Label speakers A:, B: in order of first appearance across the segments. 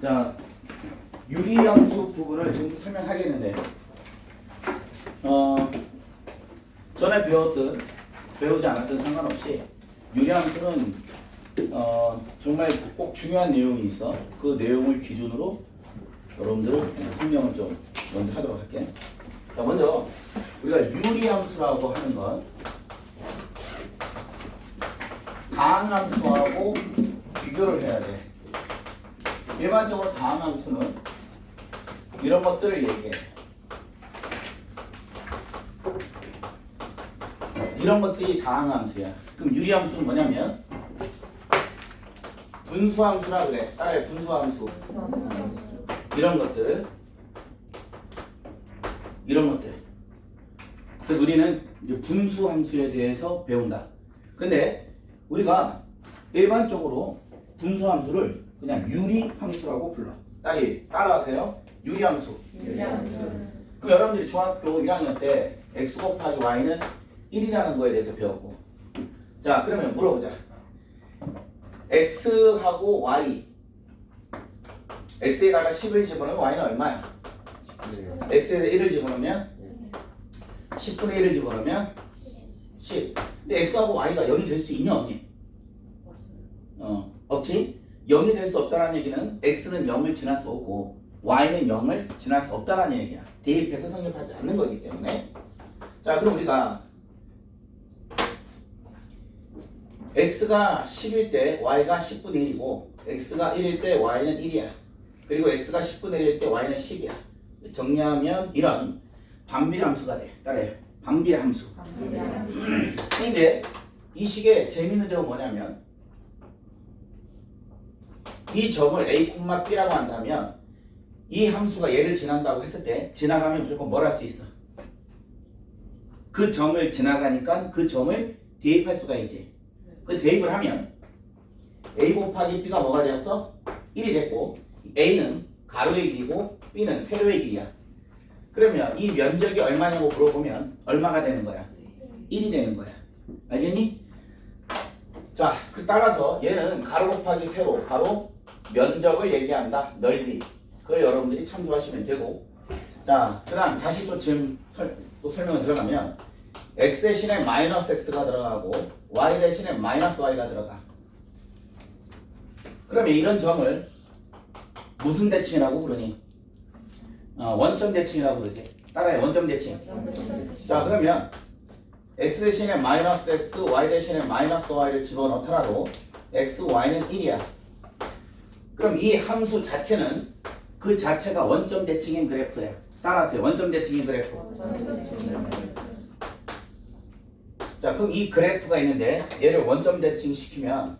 A: 자, 유리함수 부분을 지금 설명하겠는데, 전에 배우지 않았던 상관없이 유리함수는 정말 꼭 중요한 내용이 있어. 그 내용을 기준으로 여러분들 설명을 좀 먼저 하도록 할게. 자, 먼저 우리가 유리함수라고 하는 건 다항함수하고 비교를 해야 돼. 일반적으로 다항함수는 이런 것들을 얘기해. 이런 것들이 다항함수야. 그럼 유리함수는 뭐냐면 분수함수라 그래. 따라해. 분수함수. 이런 것들. 그래서 우리는 이제 분수함수에 대해서 배운다. 근데 우리가 일반적으로 분수함수를 그냥 유리함수라고 불러. 따라하세요. 유리함수. 그럼 여러분들이 중학교 1학년 때 x 곱하기 y는 1이라는 거에 대해서 배웠고, 자 그러면 물어보자. x하고 y, x에다가 10을 집어넣으면 y는 얼마야? x에다 1을 집어넣으면 10분의 1을 집어넣으면 10. 근데 x하고 y가 0이 될 수 있냐 없니? 없지? 0이 될 수 없다는 얘기는 x는 0을 지날 수 없고 y는 0을 지날 수 없다는 얘기야. 대입해서 성립하지 않는 거기 때문에. 자, 그럼 우리가 x가 10일 때 y가 10분의 1이고 x가 1일 때 y는 1이야. 그리고 x가 10분의 1일 때 y는 10이야. 정리하면 이런 반비례함수가 돼. 따라해요. 반비례함수. 근데 이 식의 재미있는 점은 뭐냐면 이 점을 a, b라고 한다면 이 함수가 얘를 지난다고 했을 때 지나가면 무조건 뭘 할 수 있어? 그 점을 지나가니까 그 점을 대입할 수가 있지. 그 대입을 하면 a 곱하기 b가 뭐가 되었어? 1이 됐고 a는 가로의 길이고 b는 세로의 길이야. 그러면 이 면적이 얼마냐고 물어보면 얼마가 되는 거야? 1이 되는 거야. 알겠니? 자, 따라서 얘는 가로 곱하기 세로, 바로 면적을 얘기한다. 넓이. 그걸 여러분들이 참조하시면 되고, 자, 그 다음 다시 또 지금 또 설명을 들어가면 x 대신에 마이너스 x가 들어가고 y 대신에 마이너스 y가 들어가. 그러면 이런 점을 무슨 대칭이라고 부르니? 원점 대칭이라고 그러지. 따라해. 원점 대칭. 자, 그러면 x 대신에 마이너스 x, y 대신에 마이너스 y를 집어넣더라도 x, y는 1이야. 그럼 이 함수 자체는 그 자체가 원점 대칭인 그래프야. 따라하세요. 원점 대칭인 그래프. 자, 그럼 이 그래프가 있는데 얘를 원점 대칭 시키면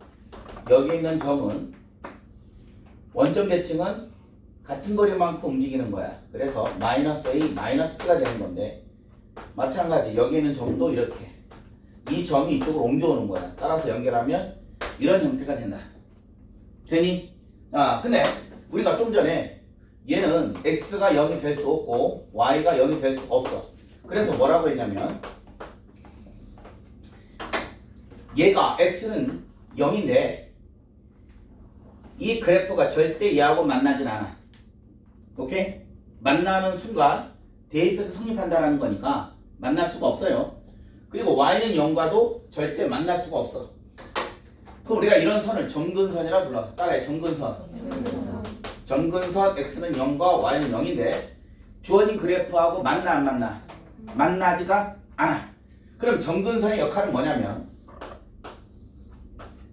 A: 여기 있는 점은 원점 대칭은 같은 거리만큼 움직이는 거야. 그래서 마이너스 a, 마이너스 b가 되는 건데 마찬가지 여기 있는 점도 이렇게 이 점이 이쪽으로 옮겨오는 거야. 따라서 연결하면 이런 형태가 된다. 되니? 자, 근데 우리가 좀 전에 얘는 x가 0이 될 수 없고 y가 0이 될 수 없어. 그래서 뭐라고 했냐면 얘가 x는 0인데 이 그래프가 절대 얘하고 만나진 않아. 오케이? 만나는 순간 대입해서 성립한다는 거니까 만날 수가 없어요. 그리고 y는 0과도 절대 만날 수가 없어. 그럼 우리가 이런 선을 점근선이라고 불러. 따라해. 점근선. 점근선 x는 0과 y는 0인데 주어진 그래프하고 만나 안 만나? 만나지가 않아. 그럼 점근선의 역할은 뭐냐면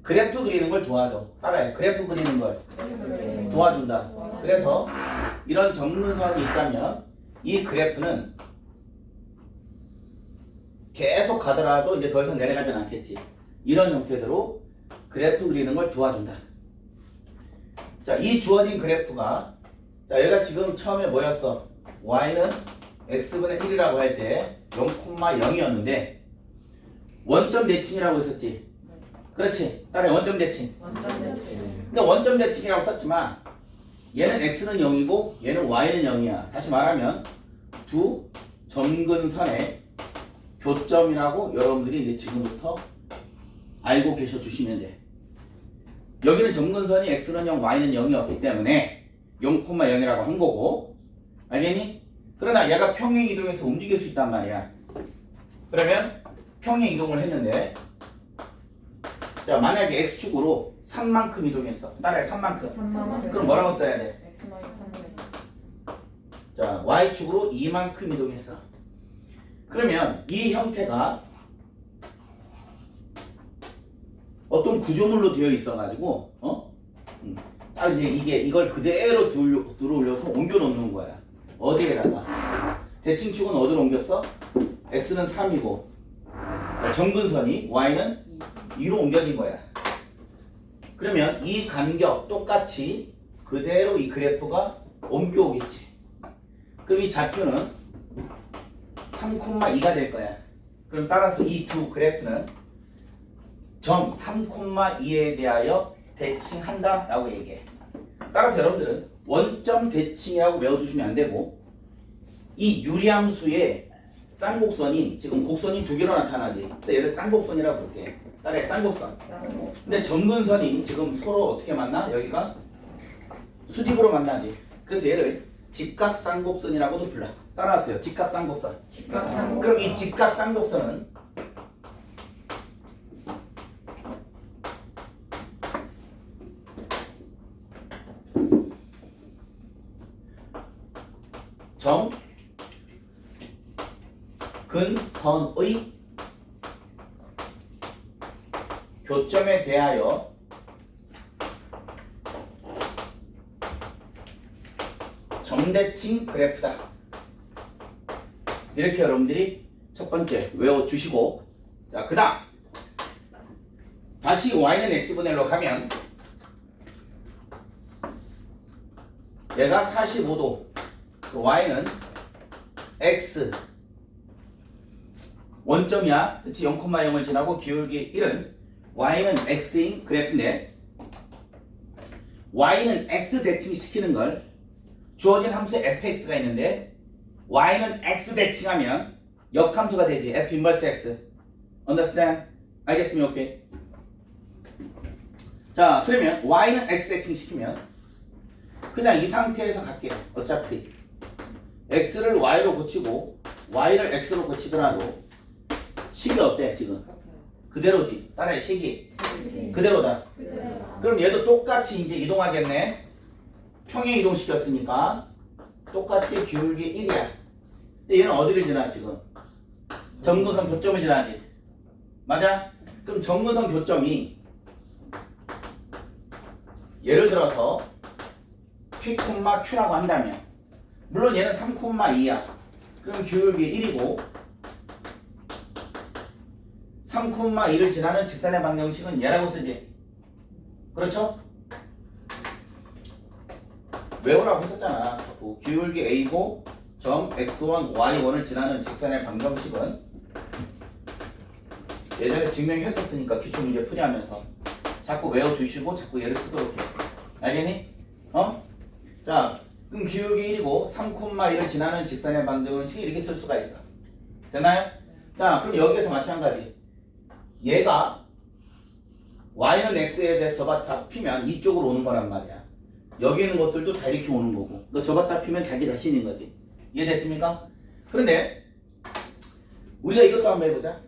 A: 그래프 그리는 걸 도와줘. 따라해. 그래프 그리는 걸 도와준다. 그래서 이런 점근선이 있다면 이 그래프는 계속 가더라도 이제 더 이상 내려가진 않겠지. 이런 형태대로 그래프 그리는 걸 도와준다. 자, 이 주어진 그래프가, 자, 얘가 지금 처음에 뭐였어? y는 x분의 1이라고 할 때 0,0이었는데 원점 대칭이라고 했었지. 그렇지. 따라해. 원점 대칭. 근데 원점 대칭이라고 썼지만 얘는 x는 0이고 얘는 y는 0이야. 다시 말하면 두 점근선의 교점이라고 여러분들이 이제 지금부터 알고 계셔 주시면 돼. 여기는 점근선이 x는 0, y는 0이었기 때문에 0,0이라고 한 거고, 알겠니? 그러나 얘가 평행 이동해서 움직일 수 있단 말이야. 그러면 평행 이동을 했는데, 자 만약에 x축으로 3만큼 이동했어. 따라해 3만큼. 그럼 뭐라고 써야 돼? 자 y축으로 2만큼 이동했어. 그러면 이 형태가 어떤 구조물로 되어 있어가지고 딱 이제 이걸 그대로 들어올려서 옮겨 놓는 거야. 어디에다가? 대칭축은 어디로 옮겼어? x는 3이고 정근선이 y는 2로 옮겨진 거야. 그러면 이 간격 똑같이 그대로 이 그래프가 옮겨오겠지. 그럼 이 좌표는 3,2가 될 거야. 그럼 따라서 이 두 그래프는 점 3,2에 대하여 대칭한다 라고 얘기해. 따라서 여러분들은 원점 대칭이라고 외워주시면 안 되고, 이 유리함수의 쌍곡선이 지금 곡선이 두 개로 나타나지. 그래서 얘를 쌍곡선이라고 볼게. 따라해 쌍곡선. 근데 점근선이 지금 서로 어떻게 만나? 여기가 수직으로 만나지. 그래서 얘를 직각쌍곡선이라고도 불러. 따라하세요. 직각쌍곡선. 그럼 이 직각쌍곡선은 정 근선의 교점에 대하여 점대칭 그래프다. 이렇게 여러분들이 첫 번째 외워주시고, 자 그 다음 다시 y는 x분의 1로 가면 얘가 45도, y는 x 원점이야. 그치? 0,0을 지나고 기울기 1은 y는 x인 그래프인데, y는 x 대칭 시키는 걸 주어진 함수 fx가 있는데, y는 x 대칭하면 역함수가 되지. f 인버스 x. understand? 알겠으면 오케이. 자 그러면 y는 x 대칭 시키면 그냥 이 상태에서 갈게요. 어차피 x를 y로 고치고 y를 x로 고치더라도 식이 어때 지금? 그대로지. 따라해 식이 그대로다. 그럼 얘도 똑같이 이제 이동하겠네. 평행 이동 시켰으니까 똑같이 기울기 1이야. 근데 얘는 어디를 지나 지금? 점근선 교점을 지나지. 맞아? 그럼 점근선 교점이 예를 들어서 P,Q라고 한다면, 물론 얘는 3,2야. 그럼 기울기 1이고 3,2를 지나는 직선의 방정식은 얘라고 쓰지. 그렇죠? 외우라고 했었잖아. 기울기 A고 점 X1, Y1을 지나는 직선의 방정식은 예전에 증명했었으니까 기출문제 풀이하면서 자꾸 외워주시고 자꾸 얘를 쓰도록 해. 알겠니? 자 그럼 기울기 1이고 3,1을 지나는 직선의 방정식이 이렇게 쓸 수가 있어. 됐나요? 자 그럼 여기에서 마찬가지. 얘가 y는 x에 대해서 저바타 피면 이쪽으로 오는 거란 말이야. 여기 있는 것들도 다 이렇게 오는 거고, 너 저바타 피면 자기 자신인 거지. 이해됐습니까? 그런데 우리가 이것도 한번 해보자.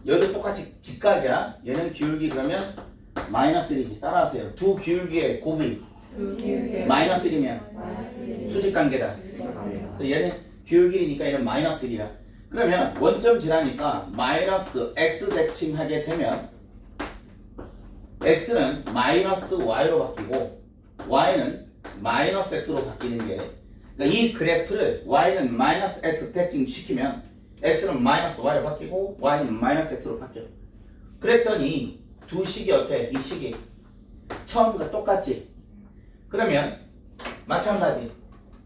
A: 여기도 똑같이 직각이야. 얘는 기울기 그러면 마이너스 1이지. 따라하세요. 두 기울기의 곱이 마이너스 1이면 수직관계다. 그래서 얘는 기울기니까 얘는 마이너스 1이야. 그러면 원점 지나니까 마이너스 x 대칭하게 되면 x는 마이너스 y로 바뀌고 y는 마이너스 x로 바뀌는 게, 그러니까 이 그래프를 y는 마이너스 x 대칭 시키면 x는 마이너스 y로 바뀌고 y는 마이너스 x로 바뀌어. 그랬더니 두 식이 어때? 이 식이 처음과 똑같지. 그러면 마찬가지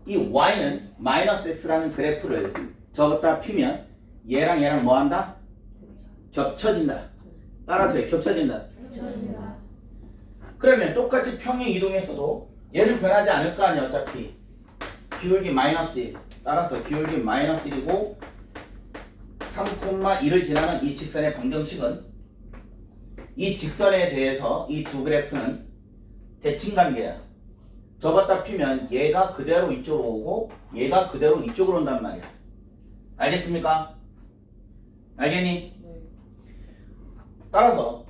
A: 이 y는 마이너스 x라는 그래프를 저것다 피면 얘랑 얘랑 뭐 한다? 겹쳐진다. 따라서 겹쳐진다. 그러면 똑같이 평행 이동했어도 얘는 변하지 않을 거 아니야. 어차피 기울기 마이너스 1. 따라서 기울기 마이너스 1이고 3,1을 지나는 이 직선의 방정식은 이 직선에 대해서 이 두 그래프는 대칭 관계야. 접었다 피면 얘가 그대로 이쪽으로 오고 얘가 그대로 이쪽으로 온단 말이야. 알겠습니까? 알겠니?
B: 네.
A: 따라서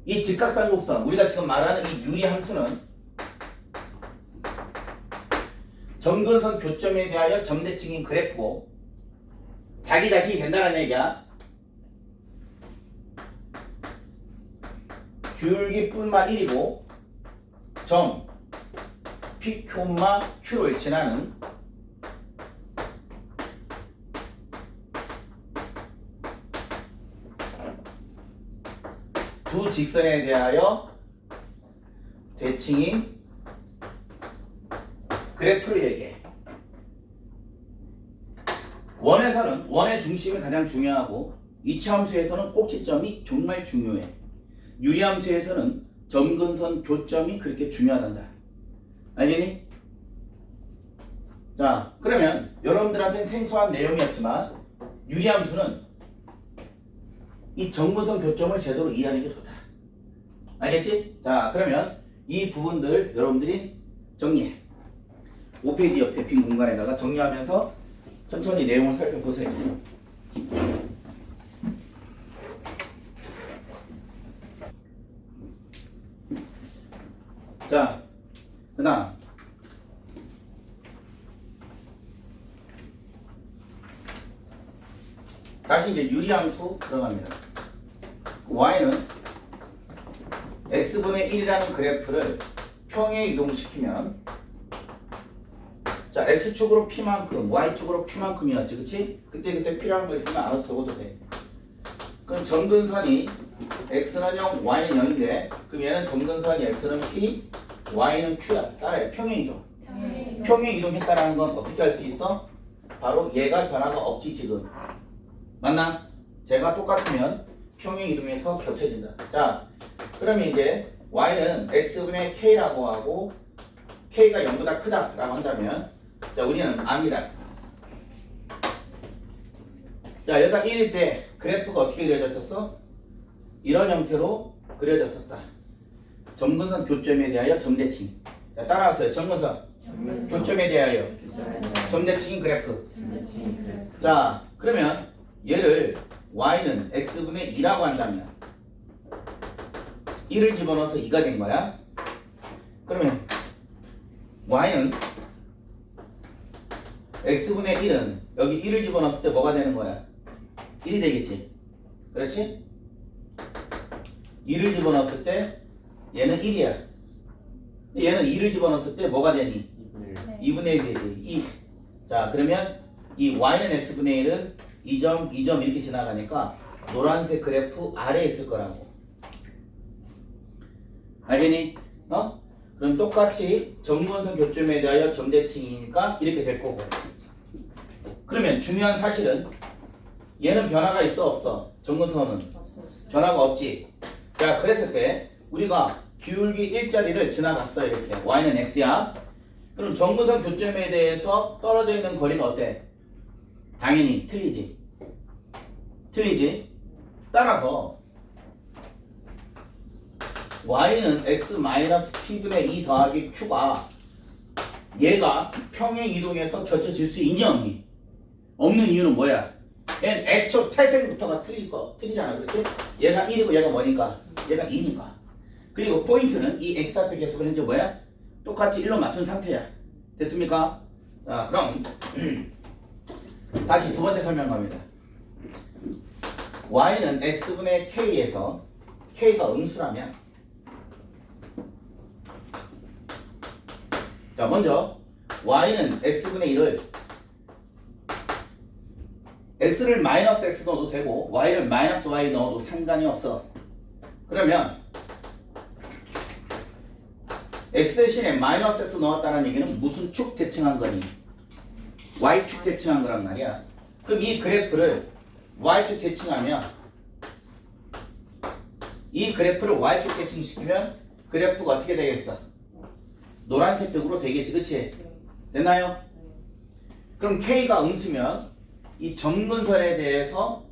A: 이 직각삼각선 우리가 지금 말하는 이 유리함수는 점근선 교점에 대하여 점대칭인 그래프고 자기 자신이 된다는 얘기야. 기울기뿐만 1이고 점 P, Q를 지나는 두 직선에 대하여 대칭인 그래프를 얘기해. 원에서는 원의 중심이 가장 중요하고 이차함수에서는 꼭지점이 정말 중요해. 유리함수에서는 점근선 교점이 그렇게 중요하단다. 알겠니? 자, 그러면 여러분들한테는 생소한 내용이었지만 유리함수는 이 점근선 교점을 제대로 이해하는 게 좋다. 알겠지? 자, 그러면 이 부분들 여러분들이 정리해. 5페이지 옆에 빈 공간에다가 정리하면서 천천히 내용을 살펴보세요. 자, 그 다음 다시 이제 유리함수 들어갑니다. y는 x분의 1이라는 그래프를 평행 이동시키면 자, x축으로 p만큼 y축으로 q만큼이었지, 그치? 그때 필요한 거 있으면 알아서 적어도 돼. 그럼 점근선이 x는 0, y는 0인데 그럼 얘는 점근선이 x는 p, y는 q야. 따라해. 평행 이동. 평행 이동했다라는 건 어떻게 할 수 있어? 바로 얘가 변화가 없지 지금. 맞나? 제가 똑같으면 평행 이동해서 겹쳐진다. 자, 그러면 이제 y는 x분의 k라고 하고 k가 0보다 크다라고 한다면 자, 우리는 압니다. 자, 여기가 1일 때 그래프가 어떻게 그려졌었어? 이런 형태로 그려졌었다. 점근선 교점에 대하여 점대칭. 자, 따라하세요. 점근선 교점에 대하여 점대칭인 그래프. 자, 그러면 얘를 y는 x분의 2라고 한다면 1을 집어넣어서 2가 된 거야. 그러면 y는 x분의 1은 여기 1을 집어넣었을 때 뭐가 되는 거야? 1이 되겠지. 그렇지? 2를 집어넣었을 때 얘는 1이야. 얘는 2를 집어넣었을 때 뭐가 되니? 2분의 1이 되지. 2. 자, 그러면 이 y는 x분의 1은 2점, 2점 이렇게 지나가니까 노란색 그래프 아래에 있을 거라고. 알겠니? 어? 그럼 똑같이 점근선 교점에 대하여 점대칭이니까 이렇게 될 거고. 그러면 중요한 사실은 얘는 변화가 있어 없어? 점근선은 변화가 없지. 자, 그랬을 때 우리가 기울기 1자리를 지나갔어. 이렇게 y는 x야. 그럼 점근선 교점에 대해서 떨어져 있는 거리가 어때? 당연히 틀리지. 틀리지. 따라서 y는 x-p분의 2 더하기 q가 얘가 평행 이동해서 겹쳐질 수 있니 없니? 없는 이유는 뭐야? 얘는 애초 태생부터가 틀리잖아. 그렇지? 얘가 1이고 얘가 뭐니까? 얘가 2니까. 그리고 포인트는 이 x 앞에 계속은 현재 뭐야? 똑같이 1로 맞춘 상태야. 됐습니까? 자, 그럼 다시 두 번째 설명합니다. y는 x분의 k에서 k가 음수라면 자, 먼저 y는 x분의 1을 x를 마이너스 x 넣어도 되고 y를 마이너스 y 넣어도 상관이 없어. 그러면 x 대신에 마이너스 x 넣었다는 얘기는 무슨 축 대칭한 거니? y축 대칭한 거란 말이야. 그럼 이 그래프를 y축 대칭하면 이 그래프를 y축 대칭시키면 그래프가 어떻게 되겠어? 노란색 등으로 되겠지. 그치? 됐나요? 그럼 k가 음수면 이 점근선에 대해서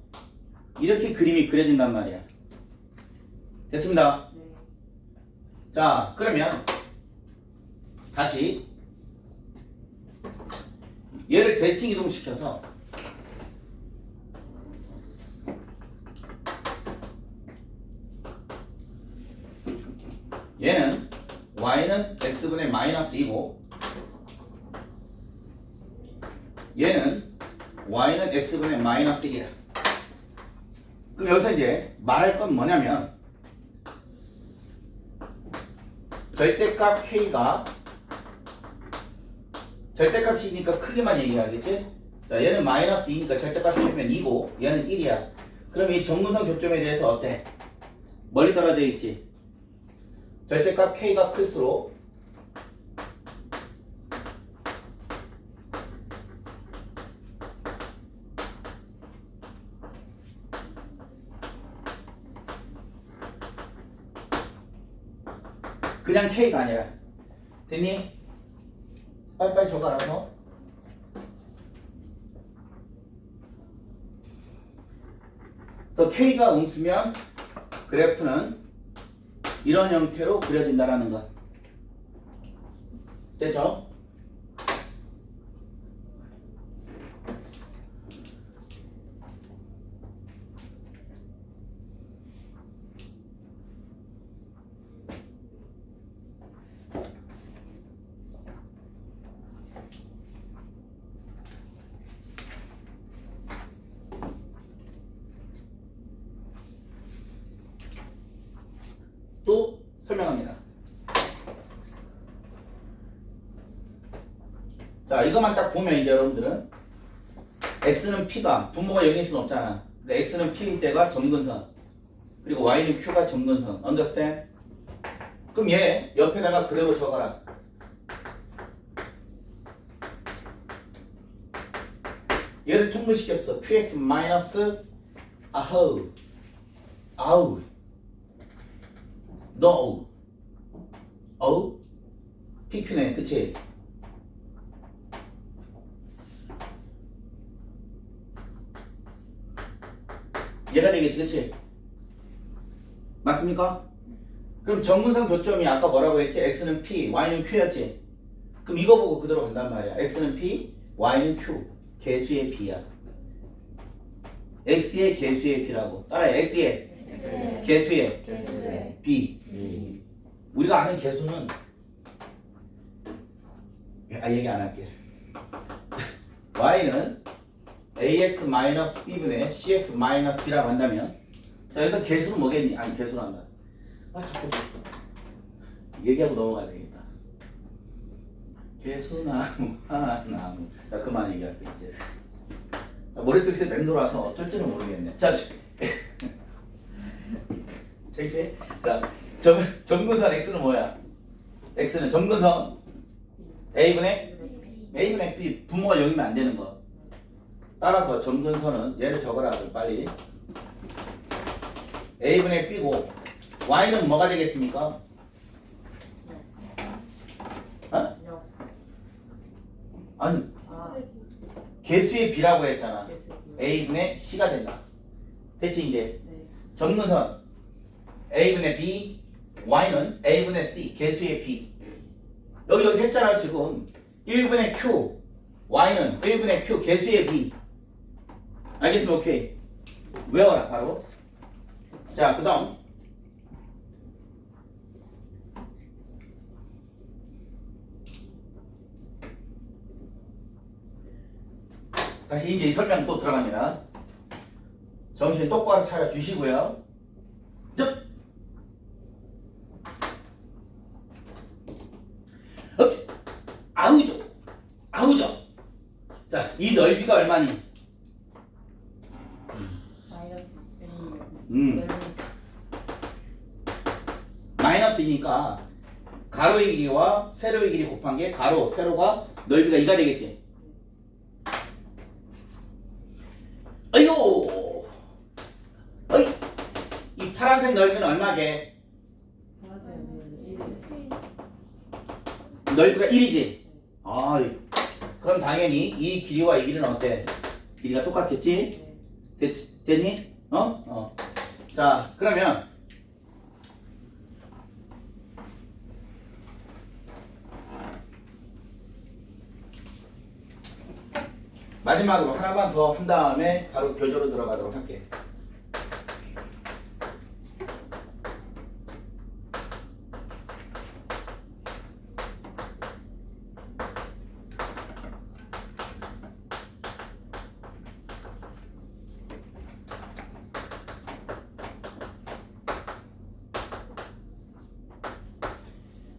A: 이렇게 그림이 그려진단 말이야. 됐습니다.
B: 네.
A: 자, 그러면 다시 얘를 대칭 이동시켜서 얘는 y는 x분의 마이너스 2고 얘는 y는 x분의 마이너스 1이야. 그럼 여기서 이제 말할 건 뭐냐면 절대값 k가 절대값이니까 크게만 얘기하겠지? 자, 얘는 마이너스 2니까 절대값 치면 2고 얘는 1이야. 그럼 이 정근선 교점에 대해서 어때? 멀리 떨어져 있지? 절대값 k가 클수록 그냥 k가 아니라 됐니? 빨리빨리 적어 알아서. 그래서 k가 음수면 그래프는 이런 형태로 그려진다라는 것. 됐죠? 또 설명합니다. 자, 이것만 딱 보면 이제 여러분들은 x는 p가 분모가 0일 수는 없잖아. 근데 x는 p일 때가 점근선, 그리고 y는 q가 점근선. understand? 그럼 얘 옆에다가 그대로 적어라. 얘를 통분시켰어. qx 마이너스 아우 너 어우 PQ네, 그치? 얘가 되겠지, 그치? 맞습니까? 그럼 정근선 교점이 아까 뭐라고 했지? x는 p, y는 q였지? 그럼 이거 보고 그대로 간단 말이야. x는 p, y는 q. 개수의 b야. x의 개수의 b라고. 따라해. x의 개수의 b. 우리가 아는 개수는 얘기 안 할게. y는 ax-b분의 cx-d라고 한다면, 자, 여기서 개수는 뭐겠니? 아니, 개수는 한다. 자꾸 얘기하고 넘어가야 되겠다. 개수나무, 하나나무. 자, 그만 얘기할게, 이제. 자, 머릿속에서 맴돌아서 어쩔 줄은 모르겠네. 자, 체크해. 자, 점근선 x는 뭐야? x는 점근선 a분의 b 분모가 0이면 안 되는 거. 따라서 점근선은 얘를 적어라. 빨리. a분의 b고 y는 뭐가 되겠습니까? 어? 아니, 개수의 b라고 했잖아. a분의 c가 된다. 됐지 이제? 점근선 a분의 b, y는 a분의 c, 개수의 b. 여기 했잖아 지금. 1분의 q, y는 1분의 q, 개수의 b. 알겠으면 오케이. 외워라 바로. 자, 그 다음 다시 이제 이 설명 또 들어갑니다. 정신 똑바로 차려 주시고요. 아우죠. 자, 이 넓이가 얼마니?
B: 마이너스
A: 마이너스이니까 가로의 길이와 세로의 길이 곱한 게 가로, 세로가 넓이가 2가 되겠지. 어이구! 어이! 이 파란색 넓이는 얼마게? 넓이가 1이지? 그럼 당연히 이 길이와 이 길이는 어때? 길이가 똑같겠지? 됐니? 자, 그러면 마지막으로 하나만 더 한 다음에 바로 교조로 들어가도록 할게.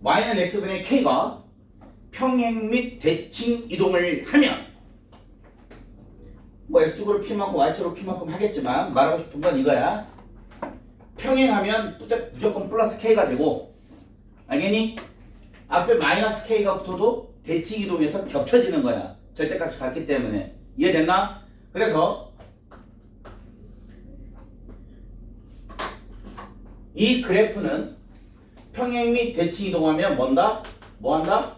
A: y는 x분의 k가 평행 및 대칭 이동을 하면 뭐 x축으로 p만큼 y축으로 q만큼 하겠지만 말하고 싶은 건 이거야. 평행하면 무조건 플러스 k가 되고, 알겠니? 앞에 마이너스 k가 붙어도 대칭 이동에서 겹쳐지는 거야. 절대값이 같기 때문에. 이해됐나? 그래서 이 그래프는 평행 및 대칭 이동하면 뭔다? 뭐한다?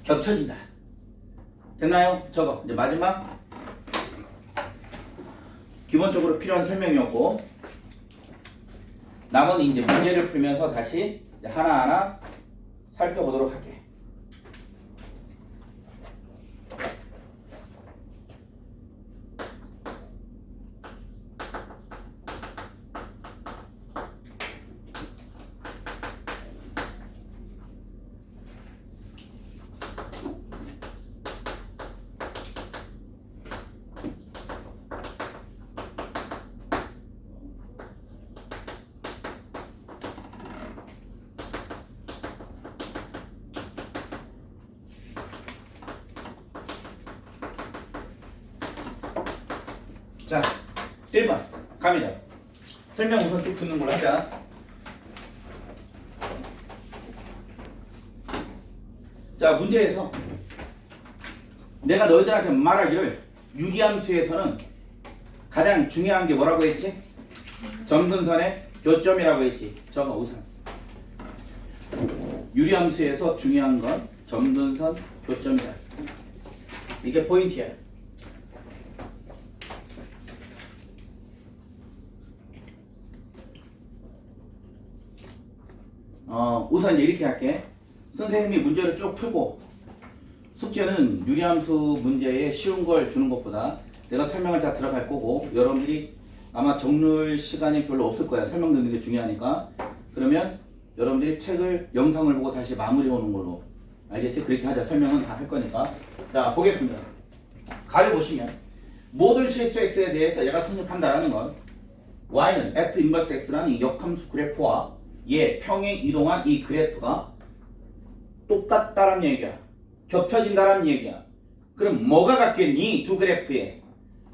A: 겹쳐진다. 됐나요? 저거 이제 마지막 기본적으로 필요한 설명이었고, 남은 이제 문제를 풀면서 다시 이제 하나하나 살펴보도록 할게. 자, 1번 갑니다. 설명 우선 쭉 듣는 걸로 하자. 자, 문제에서 내가 너희들한테 말하기를 유리함수에서는 가장 중요한 게 뭐라고 했지? 점근선의 교점이라고 했지. 저거 우선 유리함수에서 중요한 건 점근선 교점이다. 이게 포인트야. 우선 이제 이렇게 할게. 선생님이 문제를 쭉 풀고, 숙제는 유리함수 문제에 쉬운 걸 주는 것보다 내가 설명을 다 들어갈 거고, 여러분들이 아마 정리할 시간이 별로 없을 거야. 설명 듣는 게 중요하니까. 그러면 여러분들이 책을, 영상을 보고 다시 마무리 오는 걸로. 알겠지? 그렇게 하자. 설명은 다 할 거니까. 자, 보겠습니다. 가려 보시면 모든 실수 x에 대해서 얘가 성립한다라는 건 y는 f 인버스 x라는 이 역함수 그래프와 얘 평행 이동한 이 그래프가 똑같다라는 얘기야. 겹쳐진다라는 얘기야. 그럼 뭐가 같겠니? 두 그래프의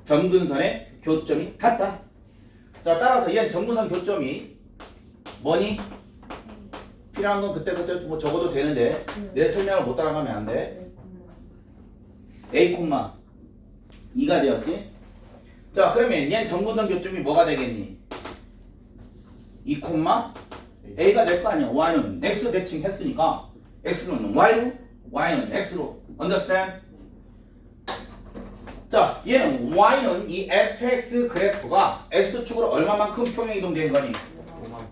A: 점근선의 교점이 같다. 자, 따라서 얘는 점근선 교점이 뭐니? 필요한 건 그때 뭐 적어도 되는데 내 설명을 못 따라가면 안 돼. a, 2가 되었지? 자, 그러면 얘는 점근선 교점이 뭐가 되겠니? 2, a가 될 거 아니야. y는 x 대칭 했으니까 x는 y로, y는 x로. understand? 자, 얘는 y는 이 fx 그래프가 x축으로 얼마만큼 평행 이동된 거니?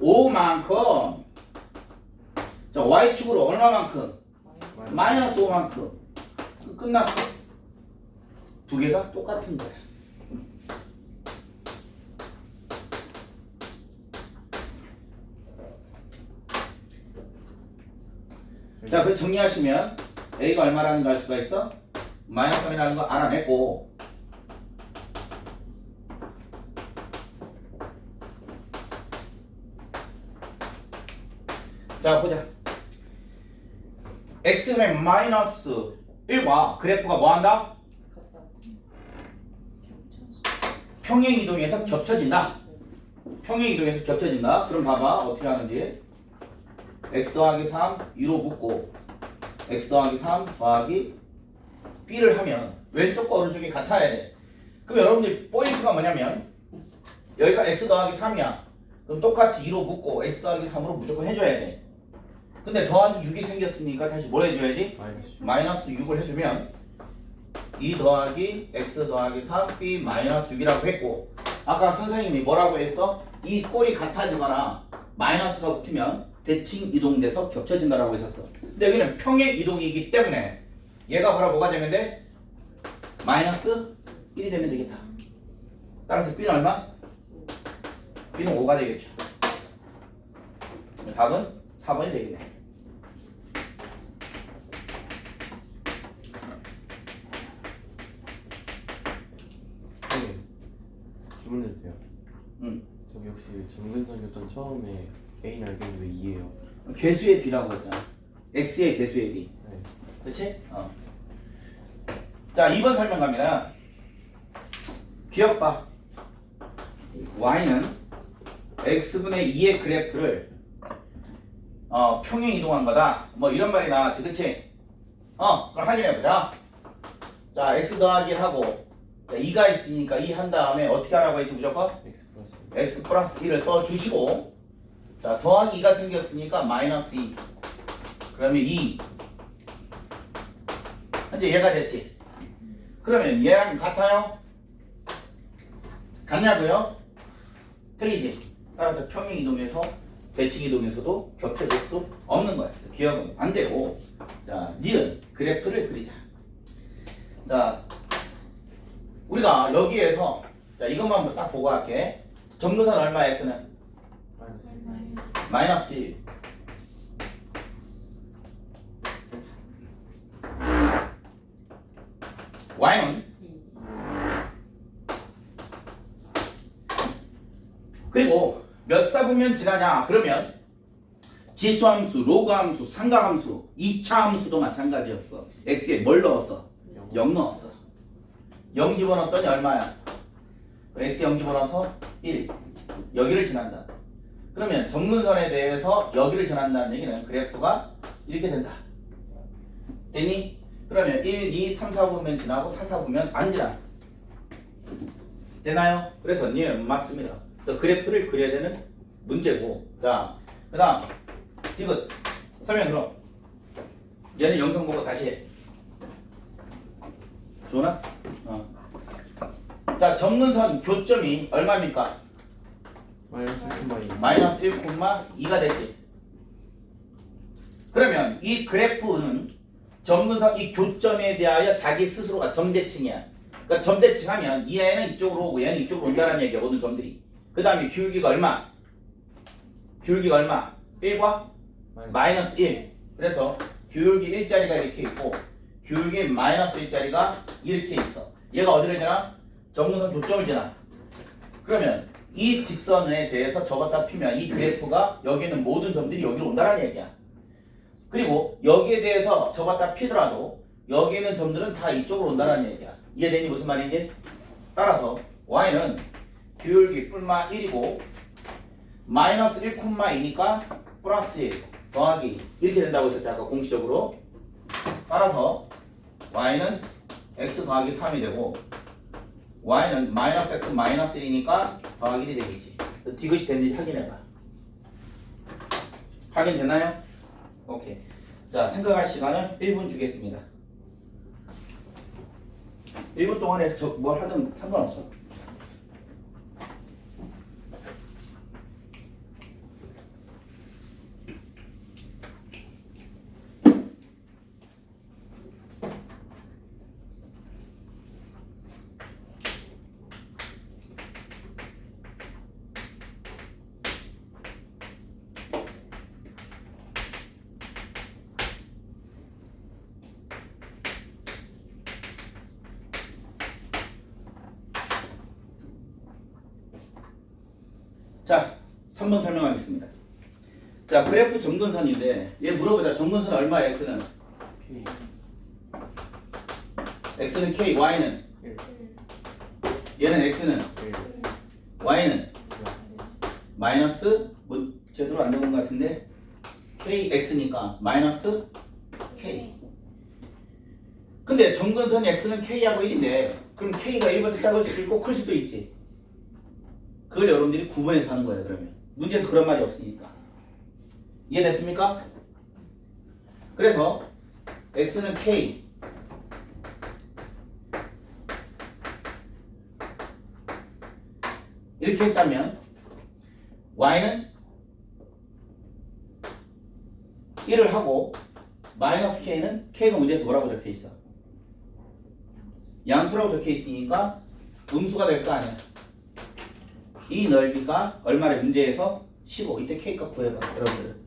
A: 5만큼. 자, y축으로 얼마만큼? 마이너스 5만큼. 끝났어. 두 개가 똑같은 거야. 자, 그 정리하시면 a가 얼마라는 걸 알 수가 있어? 마이너스 3이라는 거 알아냈고, 자, 보자. x는 마이너스 1과 그래프가 뭐한다? 평행 이동에서 겹쳐진다. 평행 이동에서 겹쳐진다. 그럼 봐봐. 어떻게 하는지. x 더하기 3 2로 묶고 x 더하기 3 더하기 b를 하면 왼쪽과 오른쪽이 같아야 돼. 그럼 여러분들 포인트가 뭐냐면 여기가 x 더하기 3이야. 그럼 똑같이 2로 묶고 x 더하기 3으로 무조건 해줘야 돼. 근데 더하기 6이 생겼으니까 다시 뭘 해줘야지? 마이너스 6을 해주면 2 더하기 x 더하기 3 b 마이너스 6이라고 했고, 아까 선생님이 뭐라고 했어? 이 꼴이 같아지거나 마이너스가 붙으면 대칭 이동돼서 겹쳐진다라고 했었어. 근데 여기는 평행 이동이기 때문에 얘가 바로 뭐가 되면 돼? 마이너스 1이 되면 되겠다. 따라서 B는 얼마? B는 5가 되겠죠. 답은 4번이 되겠네.
B: 네. 질문 해도 돼요?
A: 응.
B: 저기 혹시 정근선 교점 처음에 A는 알겠는데 왜 2예요?
A: 개수의 B라고 하잖아. X의 개수의 B.
B: 네.
A: 그렇지? 자, 2번 설명 갑니다. 기억 봐. Y는 X분의 2의 그래프를 평행 이동한 거다. 뭐 이런 말이 나왔지. 그치? 그럼 확인해보자. 자, X 더하기 하고, 자, 2가 있으니까 2 한 다음에 어떻게 하라고 했지 무조건?
B: X 플러스
A: X 플러스 1을 써주시고, 자, 더하기 2가 생겼으니까 마이너스 2. 그러면 2. 현재 얘가 됐지. 그러면 얘랑 같아요? 같냐고요? 틀리지. 따라서 평행 이동에서 대칭 이동에서도 겹쳐질 수 없는 거야. 그래서 기억은 안 되고. 자, 니은 그래프를 그리자. 자, 우리가 여기에서 자 이것만 딱 보고 할게. 점근선 얼마 x는? 마이너스 1. y는 그리고 몇 사분면 지나냐? 그러면 지수함수, 로그함수, 상가함수, 2차 함수도 마찬가지였어. x에 뭘 넣었어? 0 넣었어. 0 집어넣었더니 얼마야? x 0 집어넣어서 1. 여기를 지난다. 그러면 정근선에 대해서 여기를 지난다는 얘기는 그래프가 이렇게 된다. 되니? 그러면 1, 2, 3, 4분면 지나고 4, 4분면 안 지나. 되나요? 그래서 예, 맞습니다. 그래서 그래프를 그려야 되는 문제고. 자, 그 다음 디귿 설명 그럼. 얘는 영상 보고 다시 해. 좋나? 자, 정근선 교점이 얼마입니까? 마이너스 1,2가 됐지. 그러면 이 그래프는 정근선 이 교점에 대하여 자기 스스로가 점대칭이야. 그러니까 점대칭하면 이 애는 이쪽으로 오고 얘는 이쪽으로 온다는 얘기야. 모든 점들이. 그 다음에 기울기가 얼마? 기울기가 얼마? 1과 마이너스 1. 그래서 기울기 1자리가 이렇게 있고 기울기 마이너스 1자리가 이렇게 있어. 얘가 어디를 지나? 정근선 교점을 지나. 그러면 이 직선에 대해서 접었다 피면 이 그래프가 여기 있는 모든 점들이 여기로 온다는 얘기야. 그리고 여기에 대해서 접었다 피더라도 여기 있는 점들은 다 이쪽으로 온다는 얘기야. 이해되니 무슨 말인지? 따라서 y는 기울기 뿔마 1이고 마이너스 1,2니까 플러스 1 더하기 이렇게 된다고 했었지 아까 공식적으로. 따라서 y는 x 더하기 3이 되고 y는 마이너스 x 마이너스 1이니까 더하기 1이 되겠지. 디귿이 됐는지 확인해봐. 확인되나요? 오케이. 자, 생각할 시간은 1분 주겠습니다. 1분 동안에 뭘 하든 상관없어. 자, 3번 설명하겠습니다. 자, 그래프 정근선인데 얘 물어보자. 정근선 얼마야? x는?
B: K
A: x는 k, y는?
B: 1
A: 얘는 x는?
B: 1
A: y는? 마이너스? 뭐 제대로 안 적은 것 같은데 kx니까 마이너스 k. 근데 정근선이 x는 k하고 1인데 그럼 k가 1보다 작을 수도 있고 클 수도 있지. 그걸 여러분들이 구분해서 하는 거예요. 그러면 문제에서 그런 말이 없으니까. 이해됐습니까? 그래서 x는 k 이렇게 했다면 y는 1을 하고 마이너스 k는 k가 문제에서 뭐라고 적혀 있어? 양수라고 적혀 있으니까 음수가 될 거 아니야. 이 넓이가 얼마래? 문제에서 15. 이때 K값 구해봐 여러분들.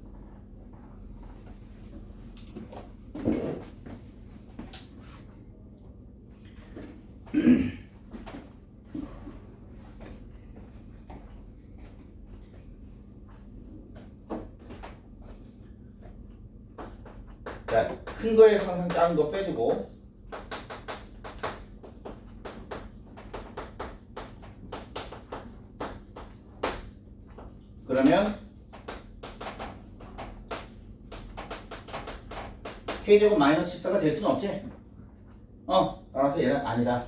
A: 자, 큰 거에서 항상 작은 거 빼주고 그러면 K제곱 마이너스 14가 될 수는 없지? 따라서 얘는 아니다.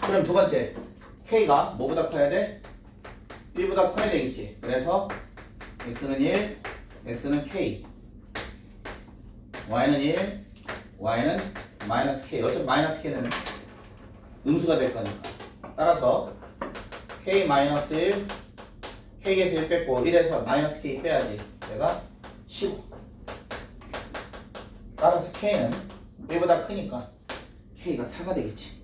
A: 그럼 두 번째 K가 뭐보다 커야 돼? 1보다 커야 되겠지. 그래서 X는 1, X는 K, Y는 1, Y는 마이너스 K. 어차피 마이너스 K는 음수가 될 거니까. 따라서 K 마이너스 1, K에서 1 뺐고 1에서 마이너스 K 빼야지. 내가 15. 따라서 K는 1보다 크니까 K가 4가 되겠지.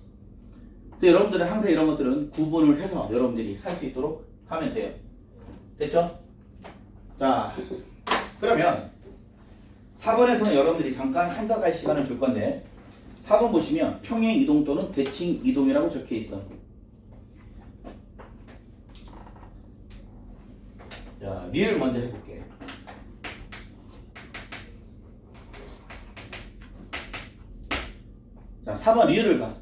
A: 그래서 여러분들은 항상 이런 것들은 구분을 해서 여러분들이 할 수 있도록 하면 돼요. 됐죠? 자, 그러면 4번에서는 여러분들이 잠깐 생각할 시간을 줄 건데 4번 보시면 평행 이동 또는 대칭 이동이라고 적혀 있어. 자, 리을 먼저 해볼게. 자, 4번 리을을 봐.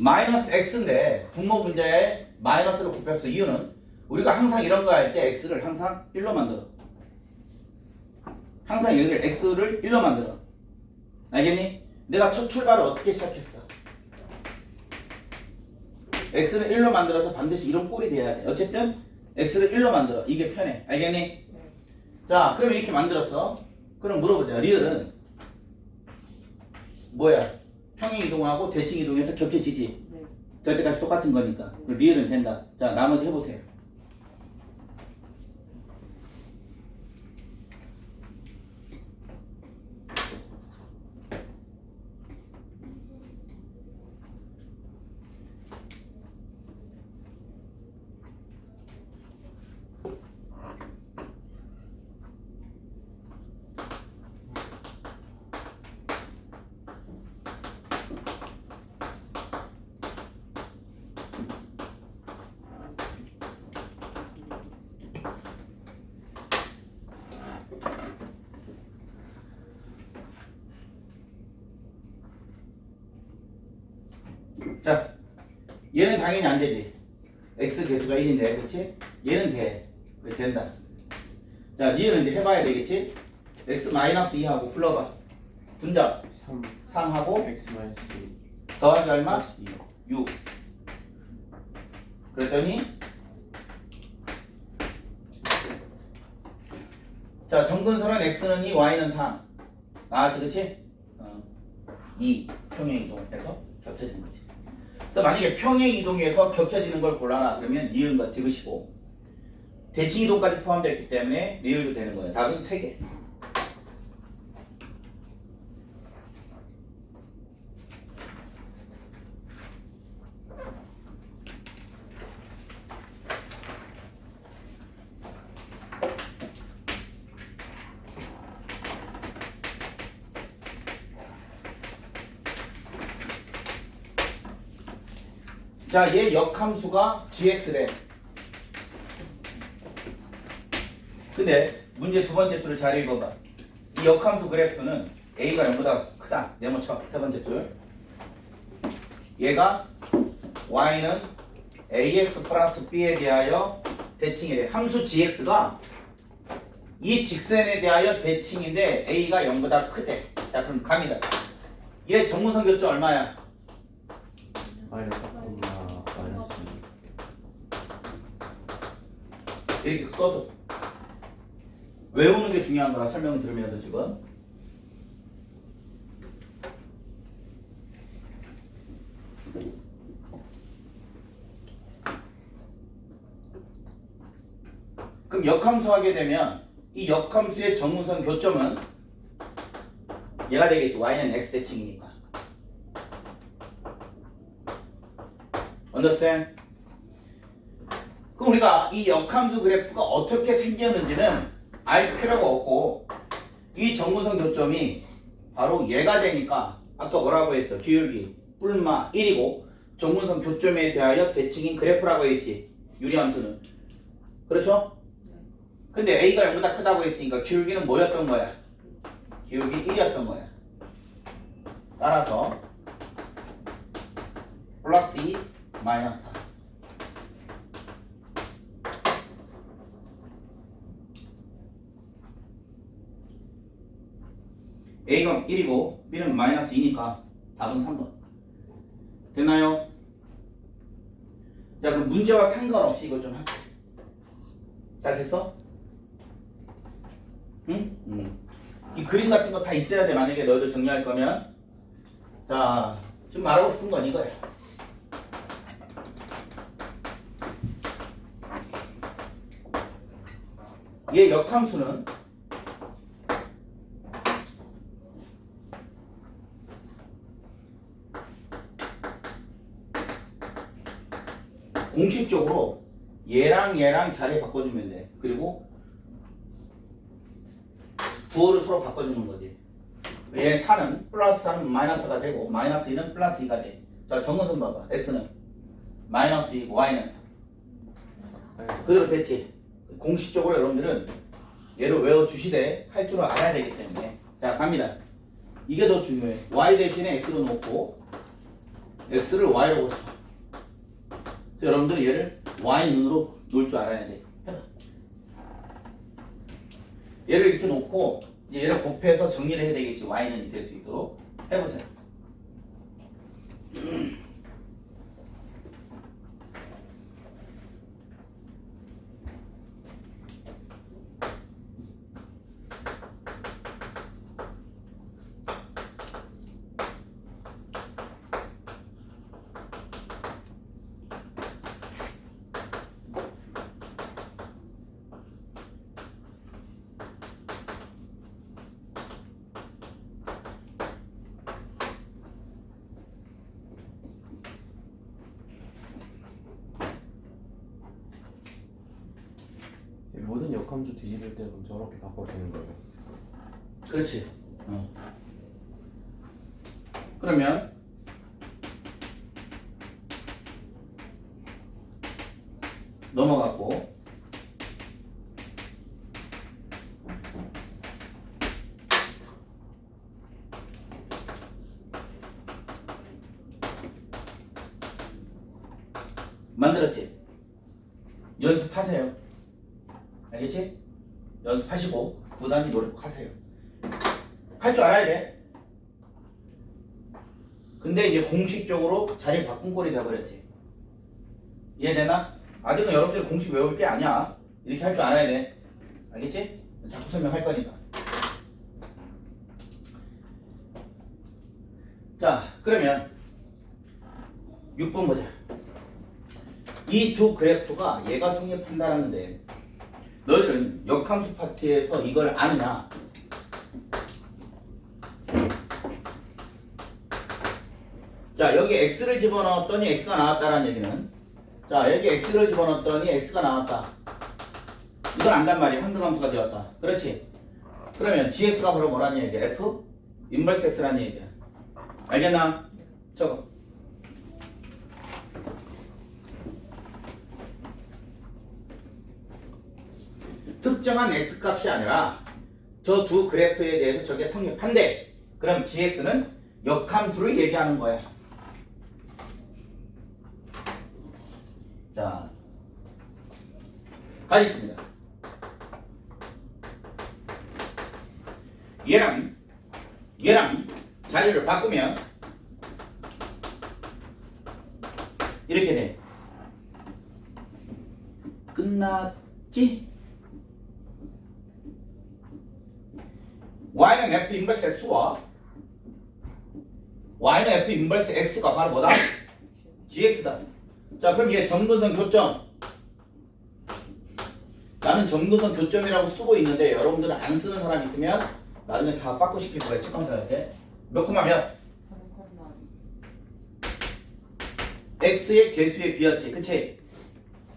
A: 마이너스 x인데 분모 문제에 마이너스를 곱했어. 이유는 우리가 항상 이런 거 할 때 x를 항상 1로 만들어. 항상 여기를 x를 1로 만들어. 알겠니? 내가 첫 출발을 어떻게 시작했어? x를 1로 만들어서 반드시 이런 꼴이 돼야 돼. 어쨌든 x를 1로 만들어. 이게 편해. 알겠니? 자, 그럼 이렇게 만들었어. 그럼 물어보자. 리을은 뭐야? 평행 이동하고 대칭 이동해서 겹쳐지지?
C: 네.
A: 저때까지 똑같은 거니까. 리을은 된다. 자, 나머지 해보세요. 자, 얘는 당연히 안 되지. x 개수가 1인데, 그렇지? 얘는 돼. 왜 된다. 자, 니은 이제 해봐야 되겠지? x 마이너스 2하고 풀러봐. 분자
B: 3
A: 3하고
B: x 마이너스
A: 더하기 얼마?
B: 2
A: 6. 그랬더니 자, 정근선은 x는 2, y는 3. 나왔지, 그치? 2 평행 이동해서 겹쳐지는 거지. 그래서 만약에 평행 이동해서 겹쳐지는 걸 골라라 그러면 니은과 디귿이고 대칭 이동까지 포함되어 있기 때문에 리을도 되는 거예요. 답은 3개. 자, 얘 역함수가 gx래. 근데 문제 두 번째 줄을 잘 읽어봐. 이 역함수 그래프는 a가 0보다 크다. 네모쳐. 세 번째 줄. 얘가 y는 ax 플러스 b에 대하여 대칭이래. 함수 gx가 이 직선에 대하여 대칭인데 a가 0보다 크대. 자, 그럼 갑니다. 얘 정문선 교점 얼마야?
B: 마이너스 4, 마이너스 2
A: 이렇게 써줘. 외우는 게 중요한 거라 설명을 들으면서 지금. 그럼 역함수 하게 되면 이 역함수의 정문선 교점은 얘가 되겠지. y는 x 대칭이니까. Understand? 그럼 우리가 이 역함수 그래프가 어떻게 생겼는지는 알 필요가 없고 이 정근선 교점이 바로 얘가 되니까 아까 뭐라고 했어? 기울기 뿔마 1이고 정근선 교점에 대하여 대칭인 그래프라고 했지. 유리함수는. 그렇죠? 근데 A가 0보다 크다고 했으니까 기울기는 뭐였던 거야? 기울기 1이었던 거야. 따라서 플러스 2 마이너스 4. A가 1이고 B는 마이너스 2니까 답은 3번. 됐나요? 자, 그럼 문제와 상관없이 이거 좀 할게. 자, 됐어? 응? 이 그림 같은 거 다 있어야 돼. 만약에 너희들 정리할 거면. 자, 지금 말하고 싶은 건 이거야. 얘 역함수는 공식적으로 얘랑 자리 바꿔주면 돼. 그리고 부호를 서로 바꿔주는 거지. 얘 4는 플러스 4는 마이너스가 되고 마이너스 2는 플러스 2가 돼. 자, 정근선 봐봐. x는 마이너스 2고 y는 그대로 됐지. 공식적으로 여러분들은 얘를 외워주시되 할 줄 알아야 되기 때문에. 자, 갑니다. 이게 더 중요해. y 대신에 x로 놓고 x를 y로 고쳐. 그래서 여러분들은 얘를 y 눈으로 놓을 줄 알아야 돼. 해봐. 얘를 이렇게 놓고 얘를 곱해서 정리를 해야 되겠지. y는이 될 수 있도록 해보세요.
B: 모든 역함수 뒤집을 때는 저렇게 바꿔도 되는 거예요.
A: 그렇지. 그러면 넘어갔고 만들었지? 연습하세요. 알겠지? 연습하시고 부단히 노력하세요. 할 줄 알아야 돼. 근데 이제 공식적으로 자리 바꾼 꼴이 돼버렸지. 이해되나? 아직은 여러분들 공식 외울 게 아니야. 이렇게 할 줄 알아야 돼. 알겠지? 자꾸 설명할 거니까. 자, 그러면 6번 보자. 이 두 그래프가 얘가 성립한다는데 너희들은 역함수 파트에서 이걸 아느냐? 자, 여기 x를 집어넣었더니 x가 나왔다라는 얘기는, 자, 여기 x를 집어넣었더니 x가 나왔다. 이건 안단 말이야. 한등함수가 되었다. 그렇지? 그러면 gx가 바로 뭐라는 얘기야? f 인버스 x라는 얘기야. 알겠나? 적어. 특정한 x값이 아니라 저 두 그래프에 대해서 저게 성립한대. 그럼 gx는 역함수를 얘기하는 거야. 자, 가겠습니다. 얘랑 자리를 바꾸면 이렇게 돼. 끝났지? y는 f 인버스 x와 y는 f 인버스 x가 바로 뭐다? gx다. 자, 그럼 얘 점근선 교점. 나는 점근선 교점이라고 쓰고 있는데 여러분들은 안 쓰는 사람 있으면 나중에 다 빠꾸시킬 거야. 측감사한테 몇 콤마 몇? x의 개수에 비었지. 그치?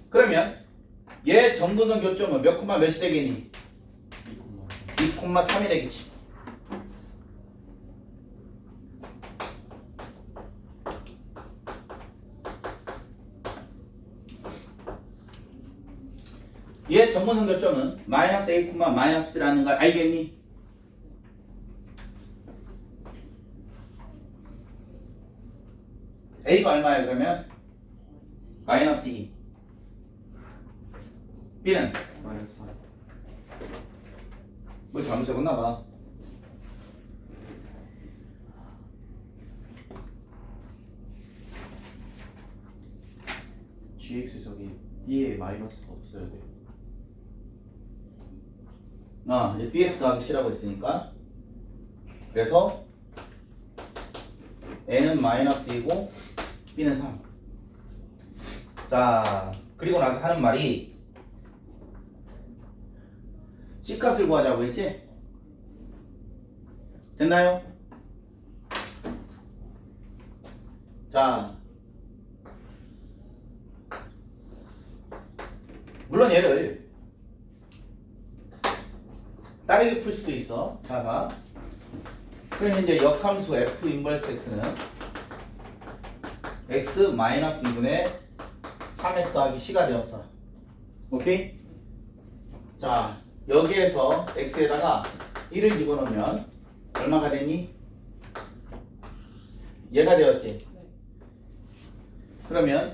A: 그러면 얘 점근선 교점은 몇 콤마 몇이 되겠니? 2,3이 되겠지. 얘 점근선 교점은 마이너스 a, 마이너스 b라는 걸 알겠니? a가 얼마야 그러면? 마이너스 2. b는?
B: 마이너스 3.
A: 뭘 잘못 적었나 봐.
B: gx 저기 b에 마이너스가 없어야 돼.
A: 이제 bx 더하기 c라고 했으니까 그래서 n은 마이너스 2고 b는 3. 자, 그리고 나서 하는 말이 c 값을 구하자고 했지? 됐나요? 자, 물론 얘를 다르게 풀 수도 있어. 자, 봐. 그럼 이제 역함수 f 인버스 x는 x 마이너스 2분의 3x 더하기 c가 되었어. 오케이? 자, 여기에서 x에다가 1을 집어넣으면 얼마가 되니? 얘가 되었지. 그러면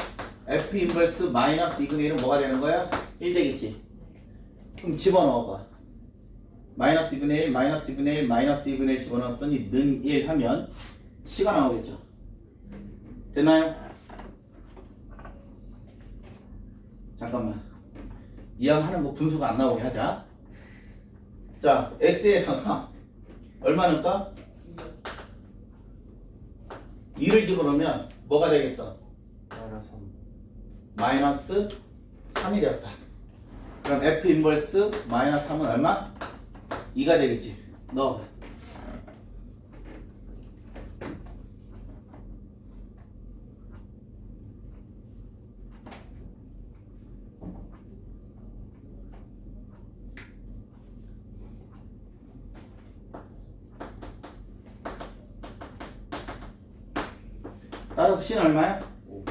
A: f 인버스 마이너스 2분의 1은 뭐가 되는 거야? 1 되겠지. 그럼 집어넣어봐. 마이너스 2분의 1, 마이너스 2분의 1, 마이너스 2분의 1 집어넣었더니 는 1 하면 c가 나오겠죠. 됐나요? 잠깐만. 이왕 하는 거 분수가 안 나오게 하자. 자, x에다가 얼마 넣을까? 2를 집어넣으면 뭐가 되겠어?
B: 마이너스 3.
A: 마이너스 3이 되었다. 그럼 f 인버스 마이너스 3은 얼마? 2가 되겠지. 넣어. 따라서 c는 얼마야?
B: 5.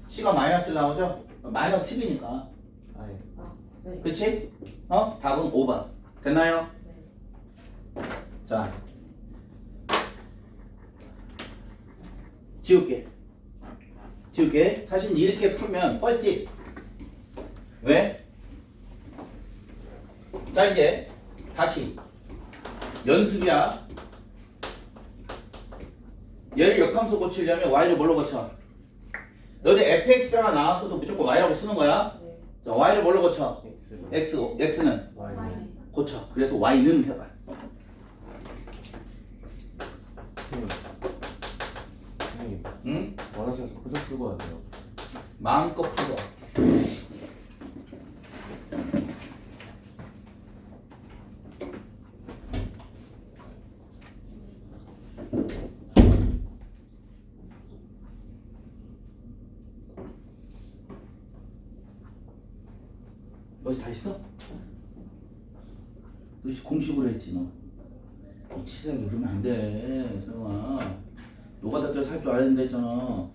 A: c가 마이너스 나오죠? 마이너스 10이니까.
B: 아예.
A: 그치? 답은 5번. 됐나요? 자, 지울게. 사실 이렇게 풀면 뻘짓. 왜? 자, 이제 다시 연습이야. 얘를 역함수 고치려면 y를 뭘로 고쳐? 너네 fx가 나왔어도 무조건 y라고 쓰는 거야. 자, y를 뭘로 고쳐? x는
B: y.
A: 고쳐. 그래서 y는 해봐.
B: 선생님,
A: 응?
B: 원하셔서 표정 풀고 와야 돼요.
A: 마음껏 풀어. 여기서 다 했어? 너 공식으로 했지 너. 이 치사하게 그러면 안 돼, 서영아. 노가다 때 살 줄 알아야 된다 했잖아.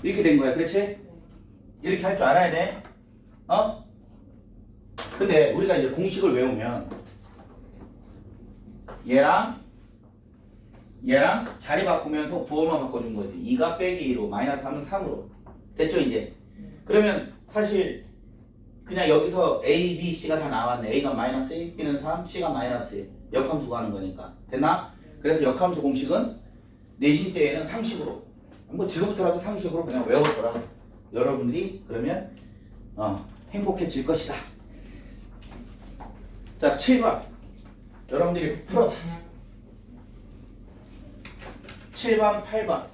A: 이렇게 된 거야, 그렇지? 이렇게 할 줄 알아야 돼. 근데 우리가 이제 공식을 외우면 얘랑 자리 바꾸면서 부호만 바꿔준 거지. 2가 빼기 2로 마이너스 3은 3으로 됐죠 이제? 그러면 사실 그냥 여기서 A, B, C가 다 나왔네. A가 마이너스 1, B는 3, C가 마이너스 1. 역함수 가는 거니까. 됐나? 그래서 역함수 공식은 내신 때에는 상식으로, 뭐 지금부터라도 상식으로 그냥 외워둬라. 여러분들이 그러면 행복해질 것이다. 자, 7번. 여러분들이 풀어봐. 7번, 8번,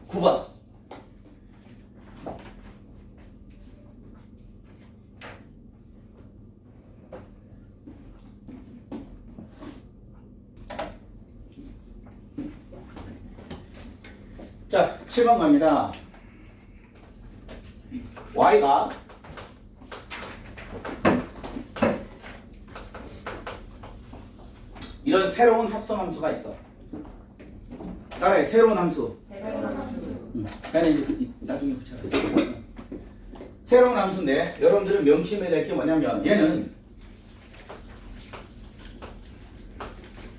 A: 9번. 자, 7번 갑니다. y가 이런 새로운 합성함수가 있어. 따라해. 새로운 함수. 나는 이제 나중에 붙여라. 새로운 함수인데 여러분들은 명심해야 될 게 뭐냐면 얘는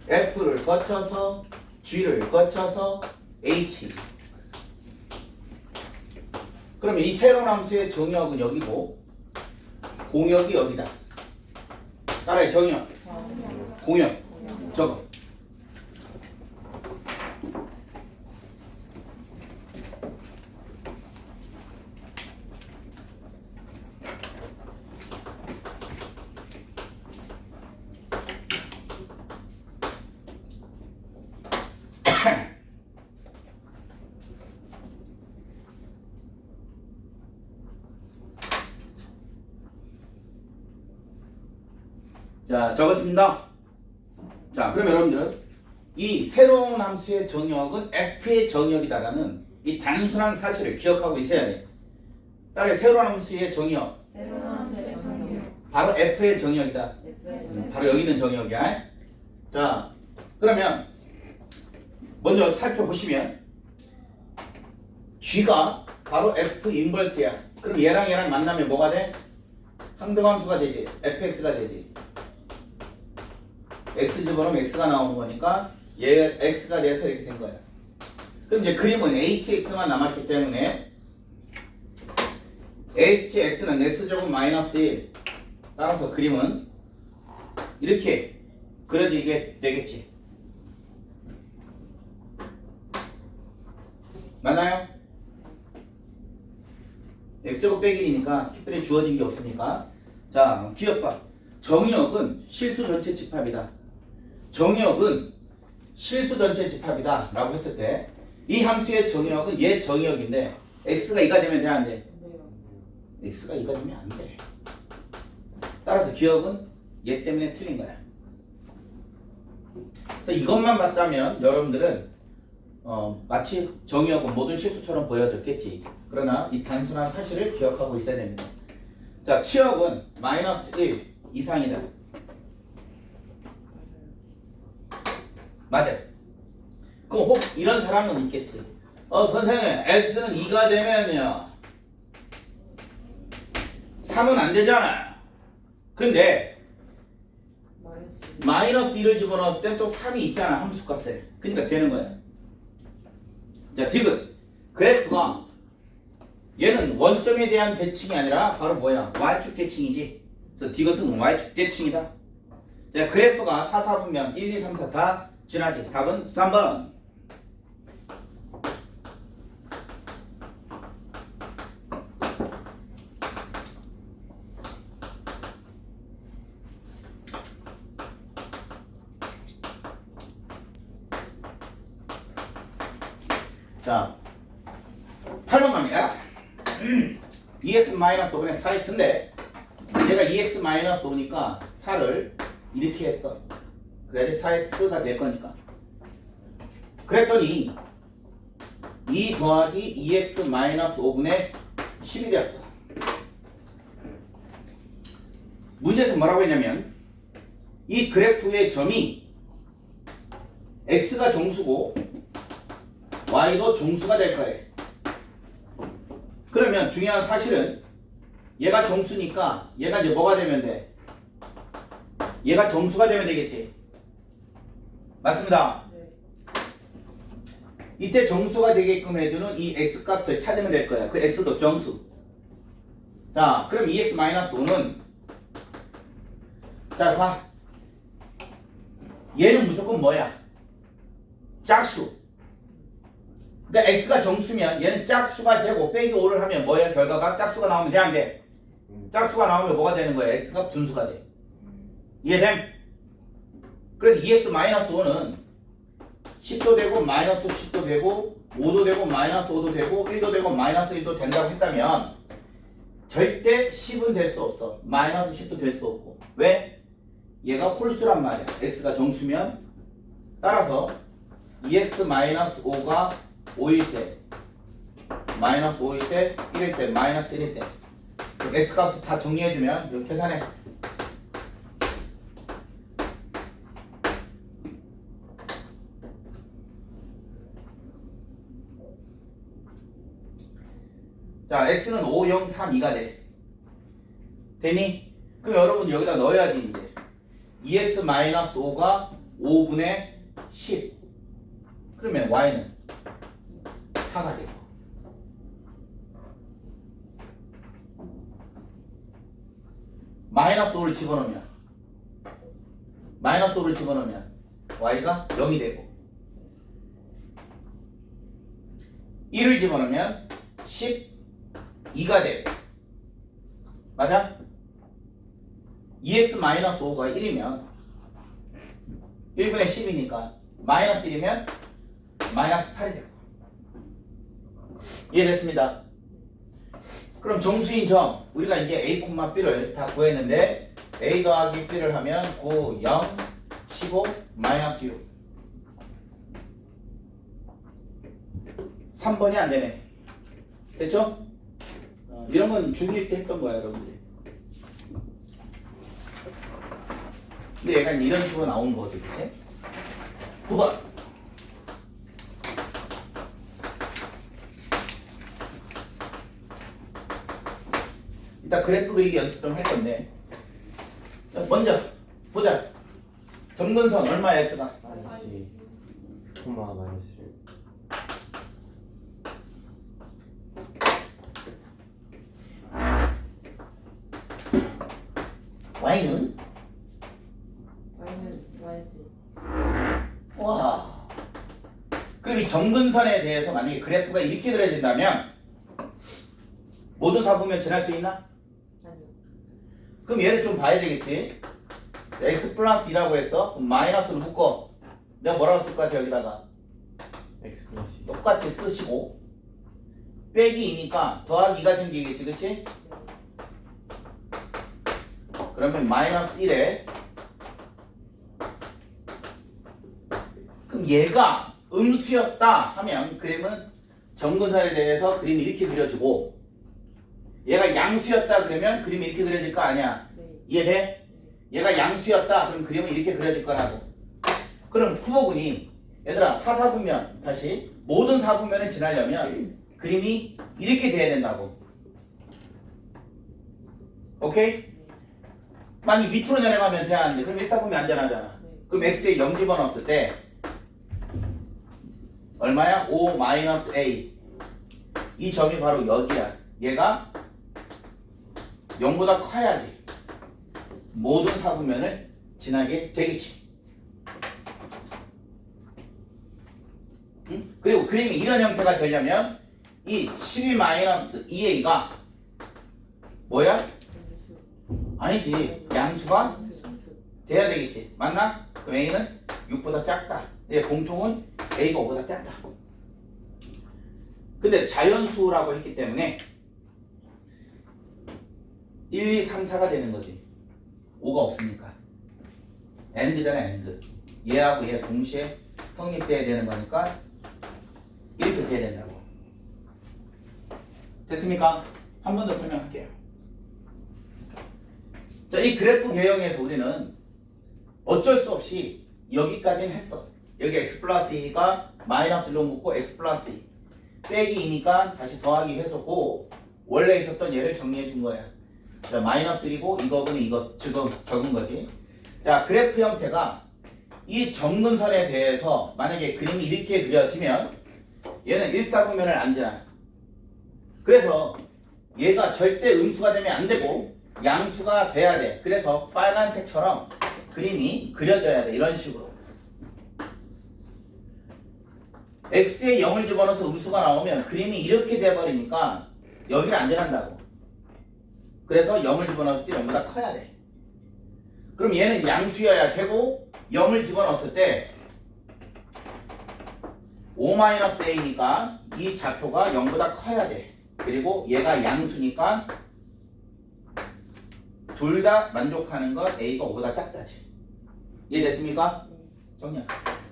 A: F를 거쳐서 G를 거쳐서 H. 그러면 이 새로운 함수의 정의역은 여기고 공역이 여기다. 따라해. 정의역. 공역. 저거. 자, 적었습니다. 자, 그럼 여러분들은 이 새로운 함수의 정의역은 F의 정의역이다라는 이 단순한 사실을 기억하고 있어야 돼. 따라해. 새로운 함수의 정의역. 바로 F의 정의역이다. 바로 여기 있는 정의역이야. 자, 그러면 먼저 살펴보시면 G가 바로 F 인버스야. 그럼 얘랑 만나면 뭐가 돼? 항등함수가 되지. fx가 되지. x 집어넣으면 x가 나오는 거니까 얘가 x가 돼서 이렇게 된 거야. 그럼 이제 그림은 hx만 남았기 때문에 hx는 x제곱 마이너스 1. 따라서 그림은 이렇게 그려지게 되겠지. 맞나요? x제곱 빼기 1이니까 특별히 주어진 게 없으니까. 자, 기억봐. 정의역은 실수 전체 집합이다. 정의역은 실수 전체 집합이다 라고 했을 때 이 함수의 정의역은 얘 정의역인데 x가 2가 되면 돼, 안 돼? x가 2가 되면 안 돼. 따라서 기억은 얘 때문에 틀린 거야. 그래서 이것만 봤다면 여러분들은 마치 정의역은 모든 실수처럼 보여졌겠지. 그러나 이 단순한 사실을 기억하고 있어야 됩니다. 자, 치역은 마이너스 1 이상이다. 맞아. 그럼 혹 이런 사람은 있겠지. 선생님, x는 2가 되면요 3은 안 되잖아. 근데 마이너스 1을 집어넣었을 땐 또 3이 있잖아, 함수값에. 그러니까 되는 거야. 자, 디귿. 그래프가 얘는 원점에 대한 대칭이 아니라 바로 뭐야? y축 대칭이지. 그래서 디귿은 y축 대칭이다. 자, 그래프가 4, 4분면 1, 2, 3, 4 다 지나지. 답은 3번. 자, 8번 갑니다. 2x-5분의 4x인데 얘가 2x-5니까 4를 이렇게 했어. 그래야지 4x가 될 거니까. 그랬더니 2 더하기 2x-5분의 10이 되었어. 문제에서 뭐라고 했냐면 이 그래프의 점이 x가 정수고 y도 정수가 될 거예요. 그러면 중요한 사실은 얘가 정수니까 얘가 이제 뭐가 되면 돼? 얘가 정수가 되면 되겠지. 맞습니다. 이때 정수가 되게끔 해주는 이 x값을 찾으면 될 거야. 그 x도 정수. 자, 그럼 2x-5는 자, 봐. 얘는 무조건 뭐야? 짝수. 그러니까 x가 정수면 얘는 짝수가 되고 빼기 5를 하면 뭐야? 결과가 짝수가 나오면 돼, 안 돼? 짝수가 나오면 뭐가 되는 거야? x가 분수가 돼. 이해됨? 그래서 2x-5는 10도 되고 마이너스 10도 되고 5도 되고 마이너스 5도 되고 1도 되고 마이너스 1도 된다고 했다면 절대 10은 될 수 없어. 마이너스 10도 될 수 없고. 왜? 얘가 홀수란 말이야. x가 정수면 따라서 2x-5가 5일 때 마이너스 5일 때 1일 때 마이너스 1일 때 x값을 다 정리해주면 이렇게 계산해. 자, x는 5, 0, 3, 2가 돼. 되니? 그럼 여러분 여기다 넣어야지 이제 2x-5가 5분의 10. 그러면 y는 4가 되고. 마이너스 5를 집어넣으면 y가 0이 되고 1을 집어넣으면 12가 되고. 맞아? 2x-5가 1이면 1분의 10이니까 마이너스 1이면 마이너스 8이 되고. 이해됐습니다? 그럼 정수인 점 우리가 이제 a, b를 다 구했는데 a 더하기 b를 하면 9, 0, 15, 마이너스 6. 3번이 안 되네. 됐죠? 이런 건 중1 때 했던 거야 여러분들. 근데 얘가 이런 식으로 나오는 거지, 그치? 9번. 이따 그래프 그리기 연습 좀 할 건데. 자, 먼저 보자. 점근선 얼마야 S가?
B: 마이너스 2, 콤마 마이너스 1.
A: Y는?
C: 마이너스.
A: 와. 그럼 이 점근선에 대해서 만약에 그래프가 이렇게 그려진다면 모든 사보면 지날 수 있나?
C: 아니요.
A: 그럼 얘를 좀 봐야 되겠지. 자, x 플러스 2라고 했어. 그럼 마이너스로 묶어. 내가 뭐라고 쓸 것 같아 여기다가?
B: x 플러스 2.
A: 똑같이 쓰시고 빼기 2니까 더하기 2가 생기겠지, 그치? 그러면 마이너스 1에 그럼 얘가 음수였다 하면 그림은 점근선에 대해서 그림이 이렇게 그려지고 얘가 양수였다 그러면 그림이 이렇게 그려질 거 아니야.
C: 네.
A: 이해돼? 얘가 양수였다 그럼 그림은 이렇게 그려질 거라고. 그럼 쿠보군이 얘들아 사사분면 다시 모든 사분면을 지나려면 그림이 이렇게 돼야 된다고. 오케이? 만약 밑으로 내려가면 돼야 하는데 그럼 1사분면 안 지나잖아.
C: 네.
A: 그럼 x에 0 집어넣었을 때 얼마야? 5 마이너스 a. 이 점이 바로 여기야. 얘가 0보다 커야지 모든 사분면을 지나게 되겠지. 응? 그리고 그림이 이런 형태가 되려면 이 12 마이너스 2a가 뭐야?
C: 양수.
A: 아니지. 양수가 돼야 되겠지. 맞나? 그럼 a는 6보다 작다. 얘 공통은 a가 5보다 작다. 근데 자연수라고 했기 때문에 1, 2, 3, 4가 되는 거지. 5가 없으니까. AND잖아, AND. 얘하고 얘 동시에 성립돼야 되는 거니까 이렇게 돼야 된다고. 됐습니까? 한 번 더 설명할게요. 자, 이 그래프 개형에서 우리는 어쩔 수 없이 여기까지는 했어. 여기 x 플러스 2가 마이너스 1로 묶고 x 플러스 2 빼기 2니까 다시 더하기 해서고 원래 있었던 얘를 정리해 준 거야. 자, 마이너스 1이고 이거분이 이거 지금 적은 거지. 자, 그래프 형태가 이 점근선에 대해서 만약에 그림이 이렇게 그려지면 얘는 1사분면을 안 지나. 그래서 얘가 절대 음수가 되면 안 되고 양수가 돼야 돼. 그래서 빨간색처럼 그림이 그려져야 돼. 이런 식으로. x에 0을 집어넣어서 음수가 나오면 그림이 이렇게 돼버리니까 여기를 안 지난다고. 그래서 0을 집어넣었을 때 0보다 커야 돼. 그럼 얘는 양수여야 되고 0을 집어넣었을 때 5-a니까 이 좌표가 0보다 커야 돼. 그리고 얘가 양수니까 둘 다 만족하는 건 a가 5보다 작다지. 이해됐습니까? 정리하세요.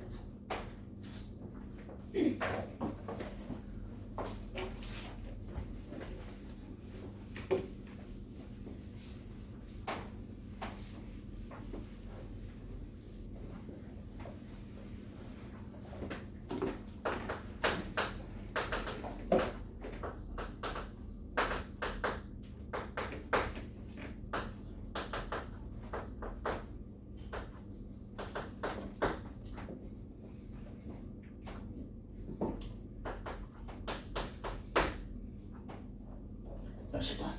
A: 자, 10번.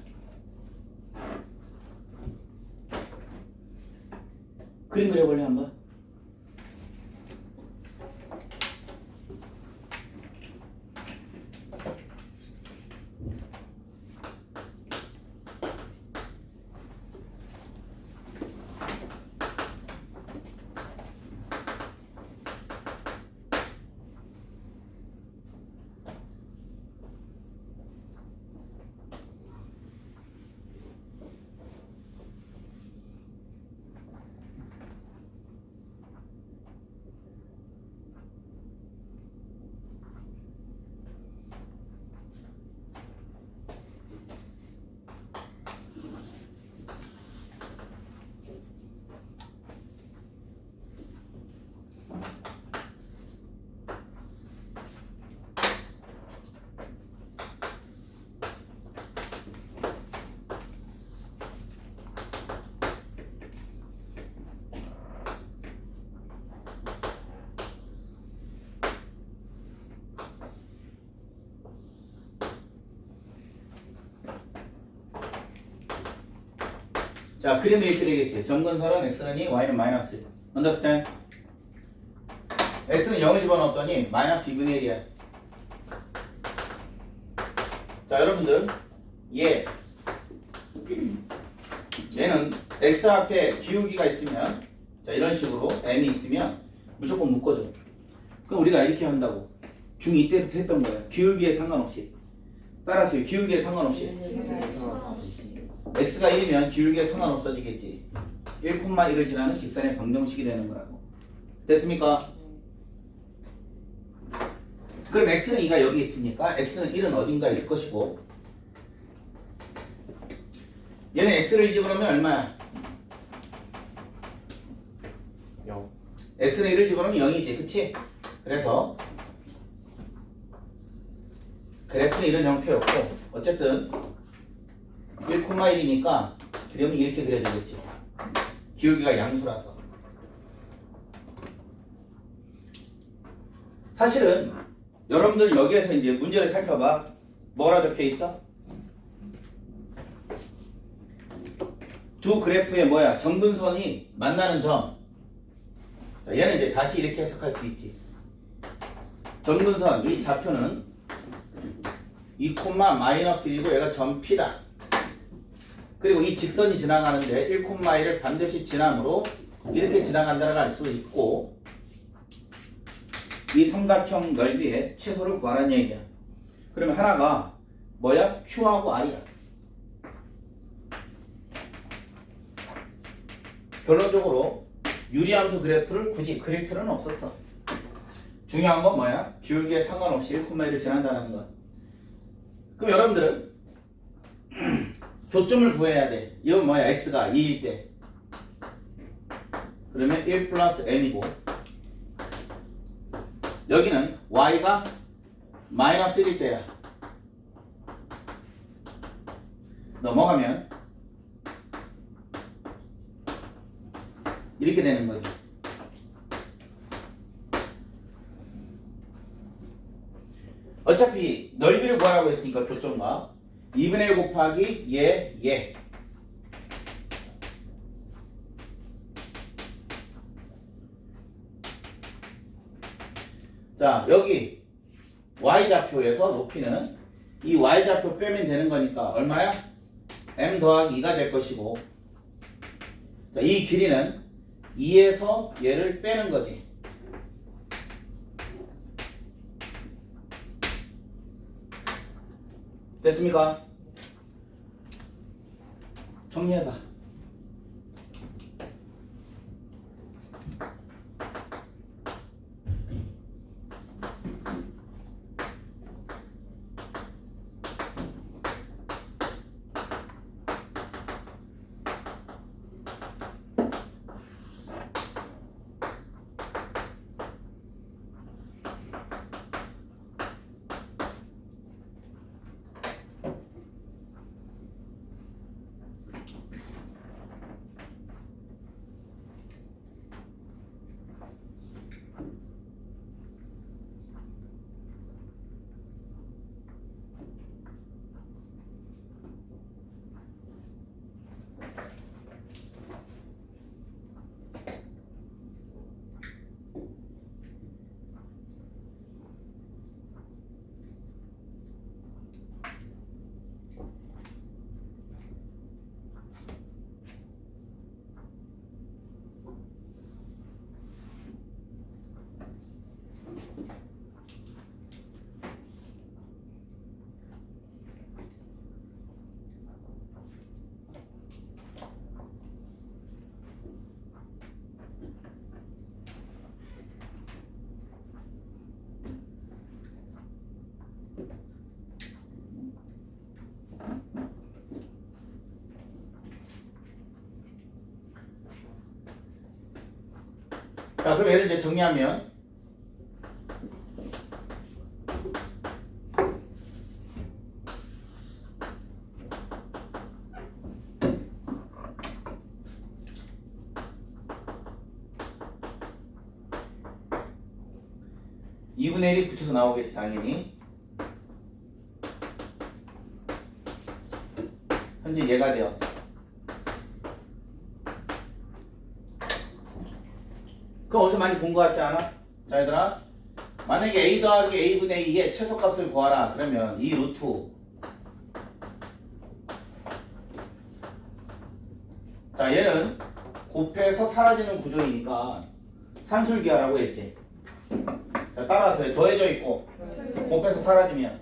A: 그림 그려볼래 한번? 자, 그림이 이렇게 되겠지. 점근선은 x는 2, y는 마이너스 1. Understand? x는 0을 집어넣었더니 마이너스 2분의 1이야. 자, 여러분들 얘는 x 앞에 기울기가 있으면 자, 이런 식으로 n이 있으면 무조건 묶어줘. 그럼 우리가 이렇게 한다고. 중2 때부터 했던 거야. 기울기에 상관없이. 따라서 기울기에 상관없이. x가 1이면 기울기에 상관없어지겠지. 1,1을 지나는 직선의 방정식이 되는 거라고. 됐습니까? 그럼 x는 2가 여기 있으니까 x는 1은 어딘가 있을 것이고 얘는 x를 집어넣으면 얼마야?
B: 0.
A: x는 1을 집어넣으면 0이지. 그치? 그래서 그래프는 이런 형태였고 어쨌든 1,1이니까 그림은 이렇게 그려지겠지. 기울기가 양수라서. 사실은 여러분들 여기에서 이제 문제를 살펴봐. 뭐라 적혀 있어? 두 그래프의 뭐야? 점근선이 만나는 점. 자, 얘는 이제 다시 이렇게 해석할 수 있지. 점근선 이 좌표는 2, -1이고 얘가 점 P다. 그리고 이 직선이 지나가는데 1,1을 반드시 지남으로 이렇게 지나간다고 알 수 있고 이 삼각형 넓이의 최소를 구하라는 얘기야. 그러면 하나가 뭐야? Q하고 R이야. 결론적으로 유리함수 그래프를 굳이 그릴 필요는 없었어. 중요한 건 뭐야? 기울기에 상관없이 1,1을 지난다는 것. 그럼 여러분들은 교점을 구해야 돼. 이건 뭐야? x가 2일 때. 그러면 1 플러스 m이고 여기는 y가 마이너스 1일 때야. 넘어가면 이렇게 되는 거지. 어차피 넓이를 구하라고 했으니까 교점과 2분의 1 곱하기 얘. 자, 여기 y좌표에서 높이는 이 y좌표 빼면 되는 거니까 얼마야? m 더하기 2가 될 것이고, 자, 이 길이는 2에서 얘를 빼는 거지. 됐습니까? 정리해봐. 자, 그럼 얘를 이제 정리하면 2분의 1이 붙여서 나오겠지, 당연히. 현재 얘가 되었어. 그거 어디서 많이 본 거 같지 않아? 자, 얘들아, 만약에 a 더하기 a분의 2의 최소값을 구하라 그러면 이 루트, 자, 얘는 곱해서 사라지는 구조이니까 산술기하라고 했지. 자, 따라서 더해져 있고 곱해서 사라지면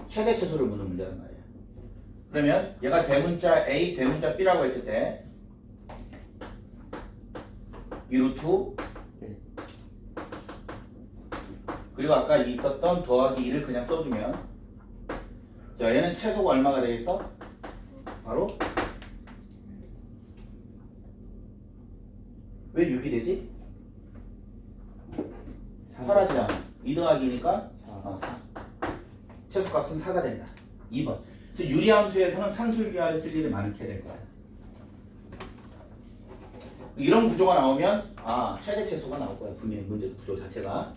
A: 최대 최소를 묻는 문제란 말이야. 그러면 얘가 대문자 A, 대문자 B라고 했을 때 이 루트 그리고 아까 있었던 더하기 2를 그냥 써주면, 자, 얘는 최소가 얼마가 되겠어? 바로 왜 6이 되지? 사라지잖아. 2 더하기 2니까 4. 최소값은 4가 된다. 2번. 그래서 유리함수에서는 산술기하를 쓸 일이 많게 될 거야. 이런 구조가 나오면 최대 최소가 나올 거야. 분명히 문제 구조 자체가.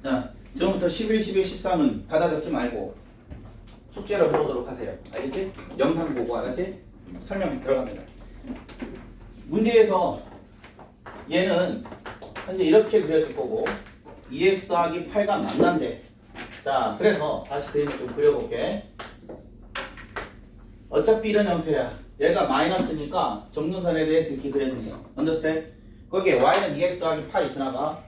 A: 자, 지금부터 11, 12, 13은 받아 적지 말고 숙제로 해보도록 하세요. 알겠지? 영상 보고 알았지? 설명 들어갑니다. 문제에서 얘는 현재 이렇게 그려질 거고 2x 더하기 8가 만난대. 자, 그래서 다시 그림을 좀 그려볼게. 어차피 이런 형태야. 얘가 마이너스니까 정근선에 대해서 이렇게 그려주는 거야. understand? 거기에 y는 2x 더하기 8이 지나가.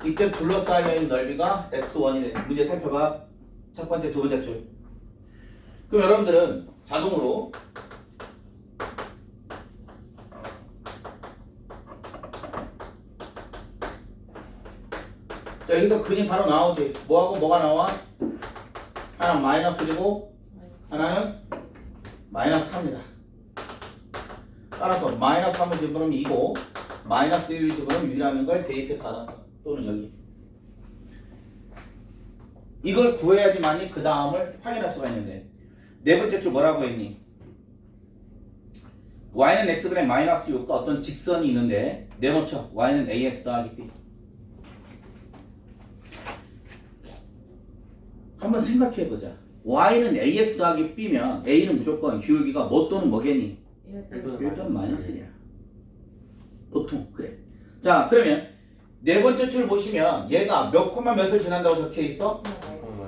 A: 이때 둘러싸여 있는 넓이가 S1이래. 문제 살펴봐. 첫 번째, 두 번째 줄. 그럼 여러분들은 자동으로 자, 여기서 근이 바로 나오지. 뭐하고 뭐가 나와? 하나는 마이너스 1이고 하나는 마이너스 3이다. 따라서 마이너스 3을 집어넣으면 2고 마이너스 1을 집어넣으면 6이라는 걸 대입해서 알았어. 또는 여기. 이걸 구해야지만이 그 다음을 확인할 수가 있는데, 네 번째 줄 뭐라고 했니? y는 x분의 마이너스 6과 어떤 직선이 있는데 네모쳐 y는 ax 더하기 b. 한번 생각해보자. y는 ax 더하기 b면 a는 무조건 기울기가 뭐 또는 뭐겠니? 1 또는 마이너스 1이야. 보통 그래. 자 그러면 네 번째 줄 보시면 얘가 몇 콤마 몇을 지난다고 적혀 있어?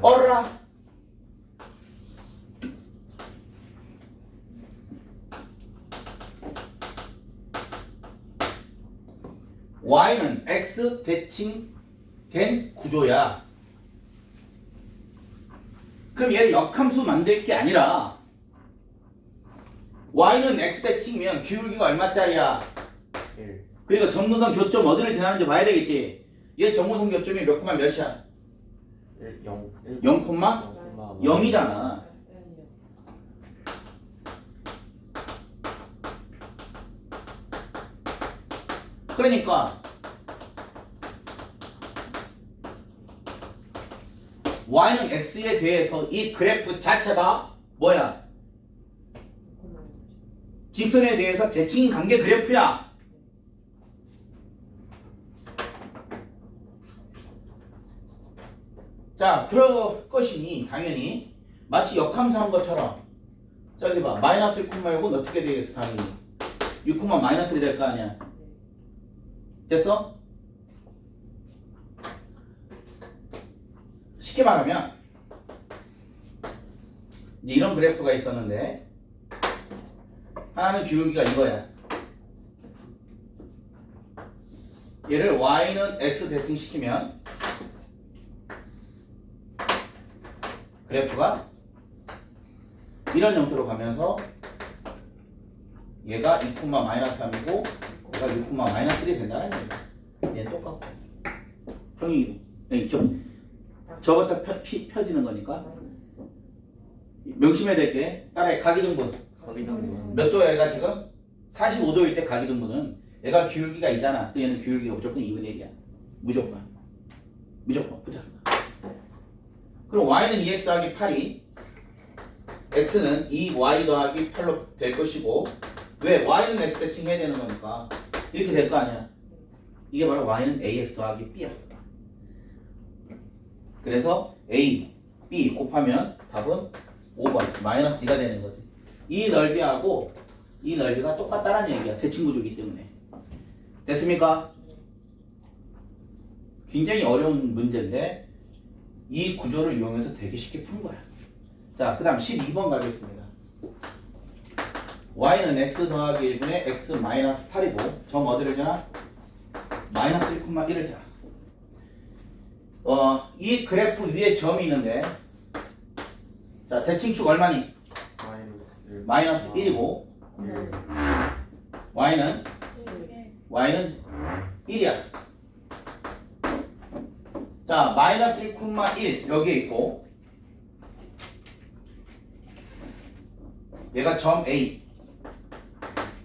A: 어라. y는 x 대칭된 구조야. 그럼 얘를 역함수 만들 게 아니라 y는 x 대칭이면 기울기가 얼마짜리야?
B: 1
A: 그리고 정무선 교점 어디를 지나는지 봐야 되겠지. 얘 정무선 교점이 몇 콤마 몇이야?
B: 1 0
A: 0 콤마 0이잖아. 그러니까 y는 x에 대해서 이 그래프 자체가 뭐야? 직선에 대해서 대칭 관계 그래프야. 자, 그럴 것이니 당연히 마치 역함수한 것처럼 저기 봐 마이너스 6,6은 어떻게 되겠어? 당연히 6, 마이너스 1이 될 거 아니야. 됐어? 쉽게 말하면 이제 이런 그래프가 있었는데 하나는 기울기가 이거야. 얘를 y는 x 대칭시키면 그래프가 이런 형태로 가면서 얘가 2, 마이너스 3이고 얘가 6, 마이너스 1이 된다는 얘기야. 얘는 똑같고 형이 저부터 펴지는 거니까 명심해야 될 게 따라해. 각이등분 몇 도야 얘가 지금? 45도일 때 각이등분은 얘가 기울기가 있잖아. 또 얘는 기울기가 무조건 2분의 1이야. 무조건 보자. 그럼 y는 2x 더하기 8이 x는 2y 더하기 8로 될 것이고 왜? y는 x 대칭 해야 되는 거니까 이렇게 될 거 아니야. 이게 바로 y는 ax 더하기 b야. 그래서 a, b 곱하면 답은 5번 마이너스 2가 되는 거지. 이 넓이하고 이 넓이가 똑같다라는 얘기야. 대칭 구조이기 때문에. 됐습니까? 굉장히 어려운 문제인데 이 구조를 이용해서 되게 쉽게 푸는 거야. 자, 그 다음 12번 가겠습니다. y는 x 더하기 1분의 x 마이너스 8이고 점 어디를 지나? 마이너스 1,1을 지나. 이 그래프 위에 점이 있는데 자, 대칭축 얼마니? 마이너스 1이고 y는 1이야. 자, 마이너스 1,1 여기에 있고 얘가 점 A.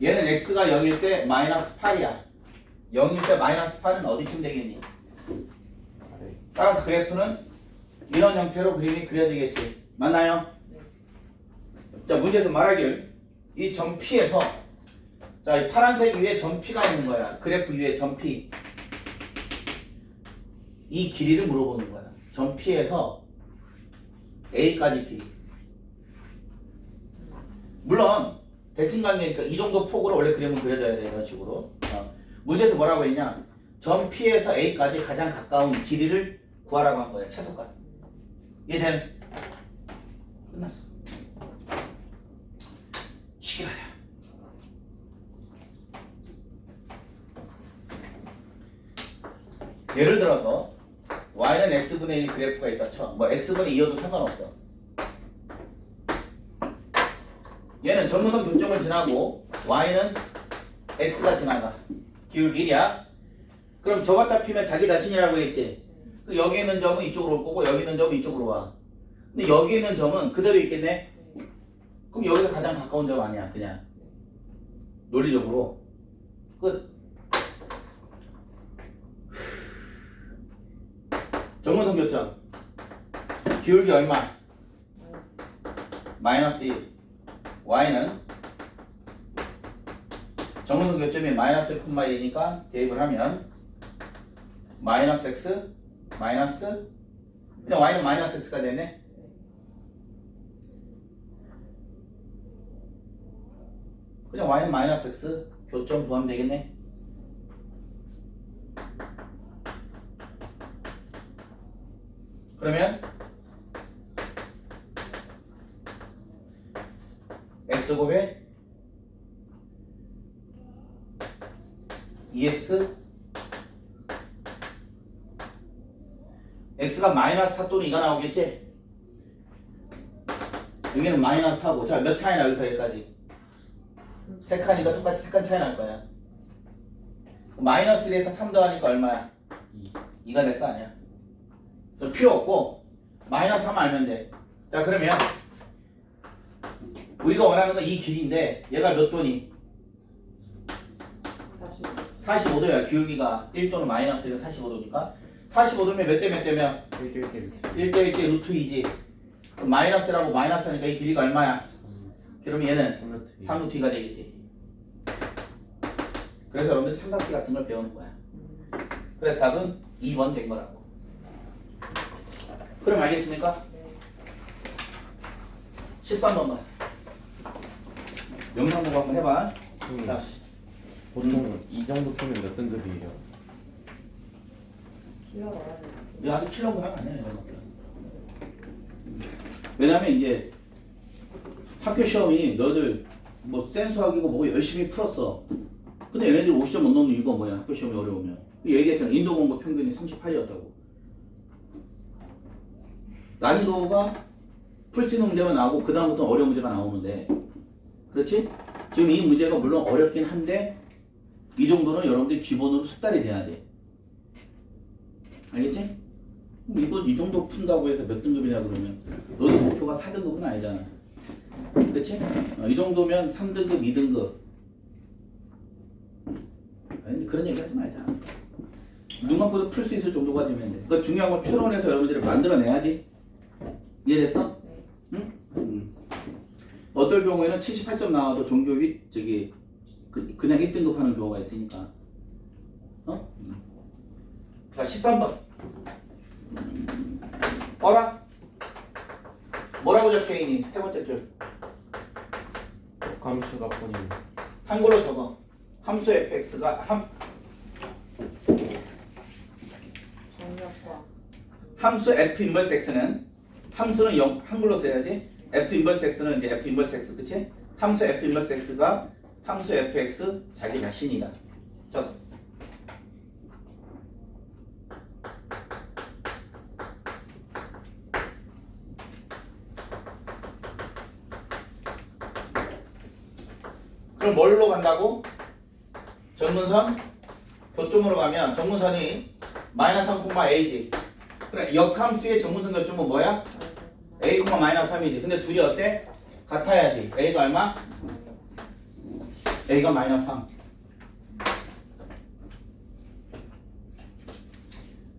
A: 얘는 x가 0일 때 마이너스 8이야. 0일 때 마이너스 8은 어디쯤 되겠니? 따라서 그래프는 이런 형태로 그림이 그려지겠지. 맞나요? 자, 문제에서 말하길 이 점 P에서 자, 이 파란색 위에 점 P가 있는 거야. 그래프 위에 점 P. 이 길이를 물어보는 거야. 점 P에서 A까지 길이. 물론 대칭관계니까 이 정도 폭으로 원래 그림은 그려져야 돼. 이런 식으로. 문제에서 뭐라고 했냐? 점 P에서 A까지 가장 가까운 길이를 구하라고 한 거야. 최소값. 이해된? 끝났어. 쉽게 가자. 예를 들어서 y는 x분의 1 그래프가 있다 쳐. 뭐 x분의 2여도 상관없어. 얘는 전무선 교점을 지나고 y는 x가 지나가. 기울기 1이야. 그럼 저 갖다 피면 자기 자신이라고 했지. 그 여기 있는 점은 이쪽으로 올 거고 여기 있는 점은 이쪽으로 와. 근데 여기 있는 점은 그대로 있겠네. 그럼 여기서 가장 가까운 점 아니야. 그냥 논리적으로 끝. 정문선 교점 기울기 얼마? 마이너스 1. y는 정근선 교점이 마이너스 1,1이니까 대입을 하면 마이너스 x 마이너스 그냥 y는 마이너스 x가 되네. 그냥 y는 마이너스 x 교점 구하면 되겠네. 그러면 x제곱에 2x x가 마이너스 4 또는 2가 나오겠지? 여기는 마이너스 4고 자 몇 차이 나 여기서 여기까지? 3칸이니까 똑같이 3칸 차이 날 거야. 마이너스 1에서 3 더하니까 얼마야? 2가 될 거 아니야. 좀 필요 없고 마이너스 3 알면 돼. 자 그러면 우리가 원하는 건 이 길이인데 얘가 몇 도니? 45도야. 기울기가 1도는 마이너스 1은 45도니까 45도면 몇 대 몇 대면? 1대 1대 루트 2지. 마이너스라고 마이너스 하니까 이 길이가 얼마야? 그러면 얘는 3루트 2가 되겠지. 그래서 여러분들 삼각대 같은 걸 배우는 거야. 그래서 답은 2번 된 거라고. 그럼 알겠습니까? 13번 봐. 영상 보고 한번 해봐. 자,
B: 보통 이 정도 풀면 몇 등급이에요?
A: 내가 아직 킬로그램 안 해. 이런 것들. 왜냐면 이제 학교 시험이 너희들 뭐 센수학이고 뭐고 열심히 풀었어. 근데 얘네들이 50점 못 넘는 이유가 뭐야? 학교 시험이 어려우면. 얘기했잖아. 인도 공부 평균이 38이었다고. 난이도가 풀 수 있는 문제만 나오고 그 다음부터 어려운 문제가 나오는데, 그렇지? 지금 이 문제가 물론 어렵긴 한데 이 정도는 여러분들이 기본으로 숙달이 돼야 돼. 알겠지? 이거 이 정도 푼다고 해서 몇 등급이냐 그러면 너도 목표가 4등급은 아니잖아. 그렇지? 이 정도면 3등급, 2등급. 아니, 그런 얘기 하지 말자. 눈 감고도 풀 수 있을 정도가 되면 돼. 그러니까 중요한 건 추론해서 여러분들이 만들어내야지. 이해됐어? 응? 어떨 경우에는 78점 나와도 종교비 저기 그냥 1등급 하는 경우가 있으니까. 어? 자, 13번. 어라? 뭐라고 적혀있니? 세 번째 줄.
B: 감수가 본인
A: 한글로 적어. 함수 fx가 함수 f 인버스 x는 함수는 한글로 써야지. f 인버스 x는 이제 f 인버스 x, 그치? 함수 f 인버스 x가 함수 fx 자기 자신이다. 적어. 그럼 뭘로 간다고? 정문선 교점으로 가면 정문선이 마이너스 3,a지. 그래 역함수의 정문선 교점은 뭐야? a, 마이너스 3이지. 근데 둘이 어때? 같아야지. a가 얼마? a가 마이너스 3.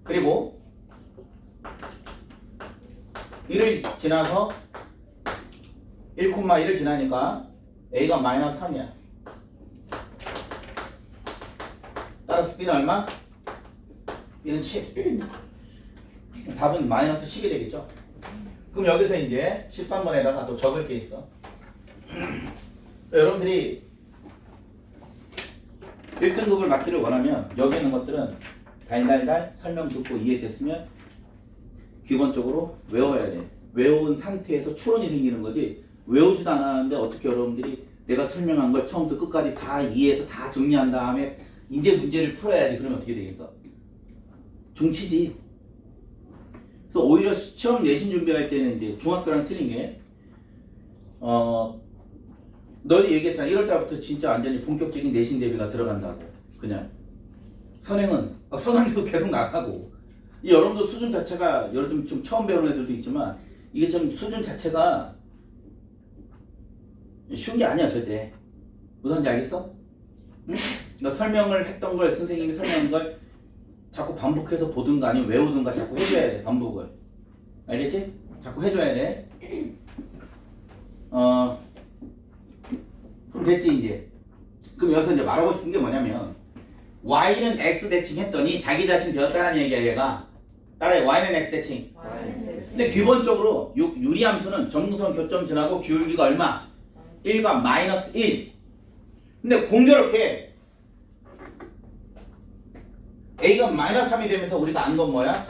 A: 그리고 1을 지나서 1,1을 지나니까 a가 마이너스 3이야. 따라서 b는 얼마? b는 7. 답은 마이너스 10이 되겠죠. 그럼 여기서 이제 13번에다가 또 적을 게 있어. 여러분들이 1등급을 맞기를 원하면 여기 있는 것들은 달달달 설명 듣고 이해됐으면 기본적으로 외워야 돼. 외운 상태에서 추론이 생기는 거지. 외우지도 않았는데 어떻게 여러분들이 내가 설명한 걸 처음부터 끝까지 다 이해해서 다 정리한 다음에 이제 문제를 풀어야지. 그러면 어떻게 되겠어? 중치지. 그래서 오히려 시험 내신 준비할 때는 이제 중학교랑 틀린 게 너희 얘기했잖아. 1월달부터 진짜 완전히 본격적인 내신 대비가 들어간다고. 그냥 선행은 선행도 계속 나가고 이 여러분들 수준 자체가 여러분 좀 처음 배우는 애들도 있지만 이게 좀 수준 자체가 쉬운 게 아니야 절대. 무슨지 알겠어? 응? 그러니까 설명을 했던 걸 선생님이 설명한 걸 자꾸 반복해서 보든가 아니면 외우든가 자꾸 해줘야 돼. 반복을. 알겠지? 자꾸 해줘야 돼. 그럼 됐지 이제. 그럼 여기서 이제 말하고 싶은 게 뭐냐면 y는 x 대칭했더니 자기 자신 되었다는 얘기야 얘가. 따라해. y는 x 대칭. 근데 기본적으로 유리함수는 정무선 교점 지나고 기울기가 얼마? 1과 마이너스 1. 근데 공교롭게 a가 마이너스 3이 되면서 우리가 안 건 뭐야?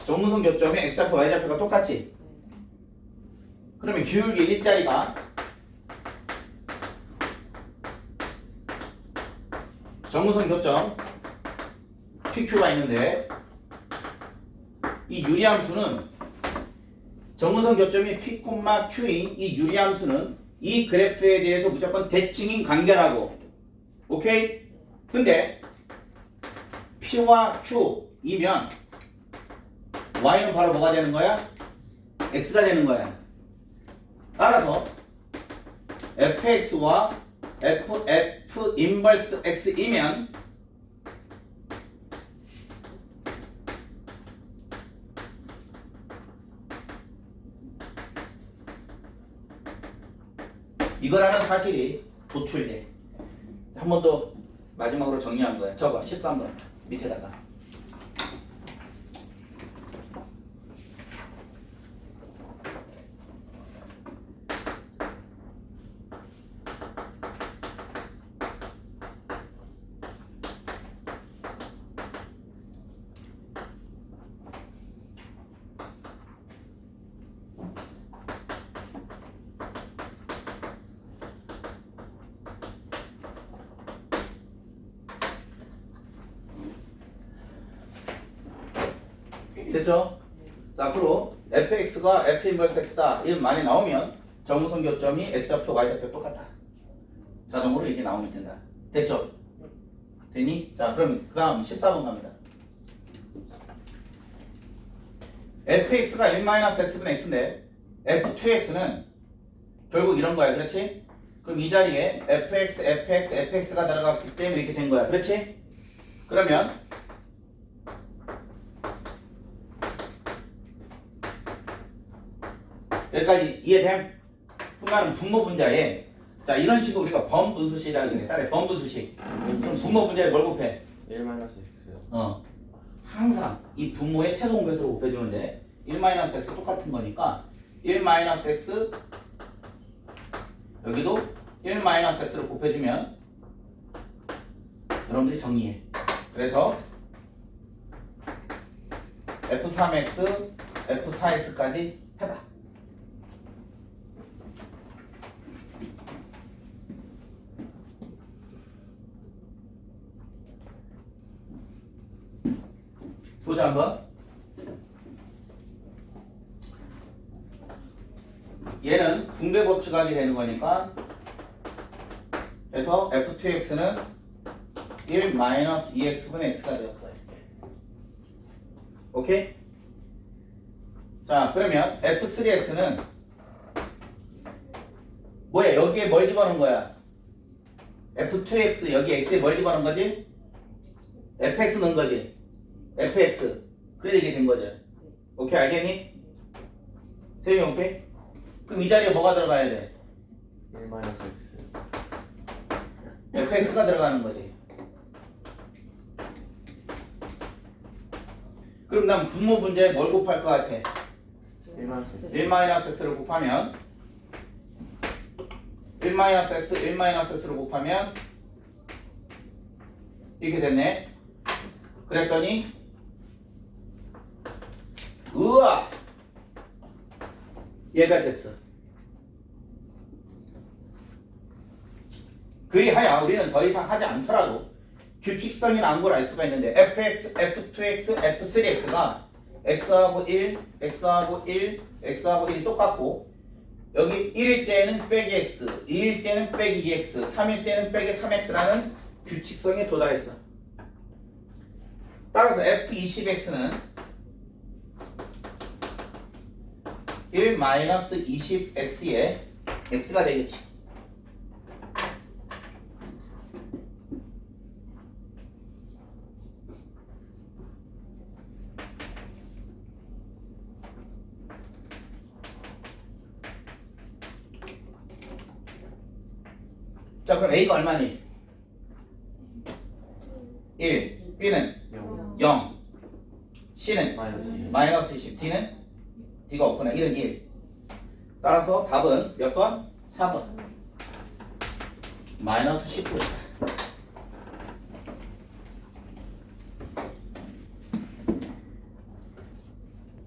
A: 정무선 교점에 x좌표 y좌표가 똑같지? 그러면 기울기 1자리가 정무선 교점 PQ가 있는데 이 유리함수는 정무선 교점이 P, Q인 이 유리함수는 이 그래프에 대해서 무조건 대칭인 관계라고. 오케이? 근데 P와 Q이면 Y는 바로 뭐가 되는 거야? X가 되는 거야. 따라서 fx와 f 인버스 x이면 이거라는 사실이 도출돼. 한 번 더 마지막으로 정리한 거야. 저거 13번 밑에다가. 됐죠? 자, 앞으로 fx가 f 인버스 x다 이런 말이 나오면 정무선 교점이 x좌표 y좌표 똑같다. 자동으로 이렇게 나오면 된다. 됐죠? 되니? 자, 그럼 그 다음 14번 갑니다. fx가 1-x분의 x인데 f2x는 결국 이런 거야. 그렇지? 그럼 이 자리에 fx, fx가 들어갔기 때문에 이렇게 된 거야. 그렇지? 그러면 여기까지 이해됨? 그러면 분모 분자에 자 이런 식으로 우리가 범분수식이라고 그래. 따라 범분수식. 그럼 분모 분자에 뭘 곱해?
B: 1-x요.
A: 항상 이 분모의 최소 공배수로 곱해주는데 1-x 똑같은 거니까 1-x 여기도 1-x를 곱해주면 여러분들이 정리해. 그래서 f3x, f4x까지 해봐. 보자 한번. 얘는 분배 법칙하게 되는 거니까 그래서 f2x는 1-2x분의 x가 되었어요. 오케이? 자 그러면 f3x는 뭐야? 여기에 뭘 집어넣은 거야? f2x 여기 x에 뭘 집어넣은 거지? fx 넣은 거지? fx 그래 이게 된 거죠. 오케이 알겠니? 세윤이 오케이? 그럼 이 자리에 뭐가 들어가야 돼?
B: 1-x.
A: fx가 들어가는 거지. 그럼 난 분모 분자에 뭘 곱할 것 같아?
B: 1-x.
A: 1-x를 곱하면 1-x를 곱하면 이렇게 됐네. 그랬더니 우와 얘가 됐어. 그리하여 우리는 더 이상 하지 않더라도 규칙성이 나온 걸 알 수가 있는데 fx, f2x, f3x가 x하고 1, x하고 1, x하고 1이 똑같고 여기 1일 때는 빼기 x, 2일 때는 빼기 2x, 3일 때는 빼기 3x라는 규칙성에 도달했어. 따라서 f20x는 1-20x의 x가 되겠지. 자 그럼 a가 얼마니? 1, B는
B: 0
A: 0, C는
B: 마이너스 2
A: 마이너스 20, D는 D가 없구나. 1은 1. 따라서 답은 몇 번? 4번. 마이너스 19.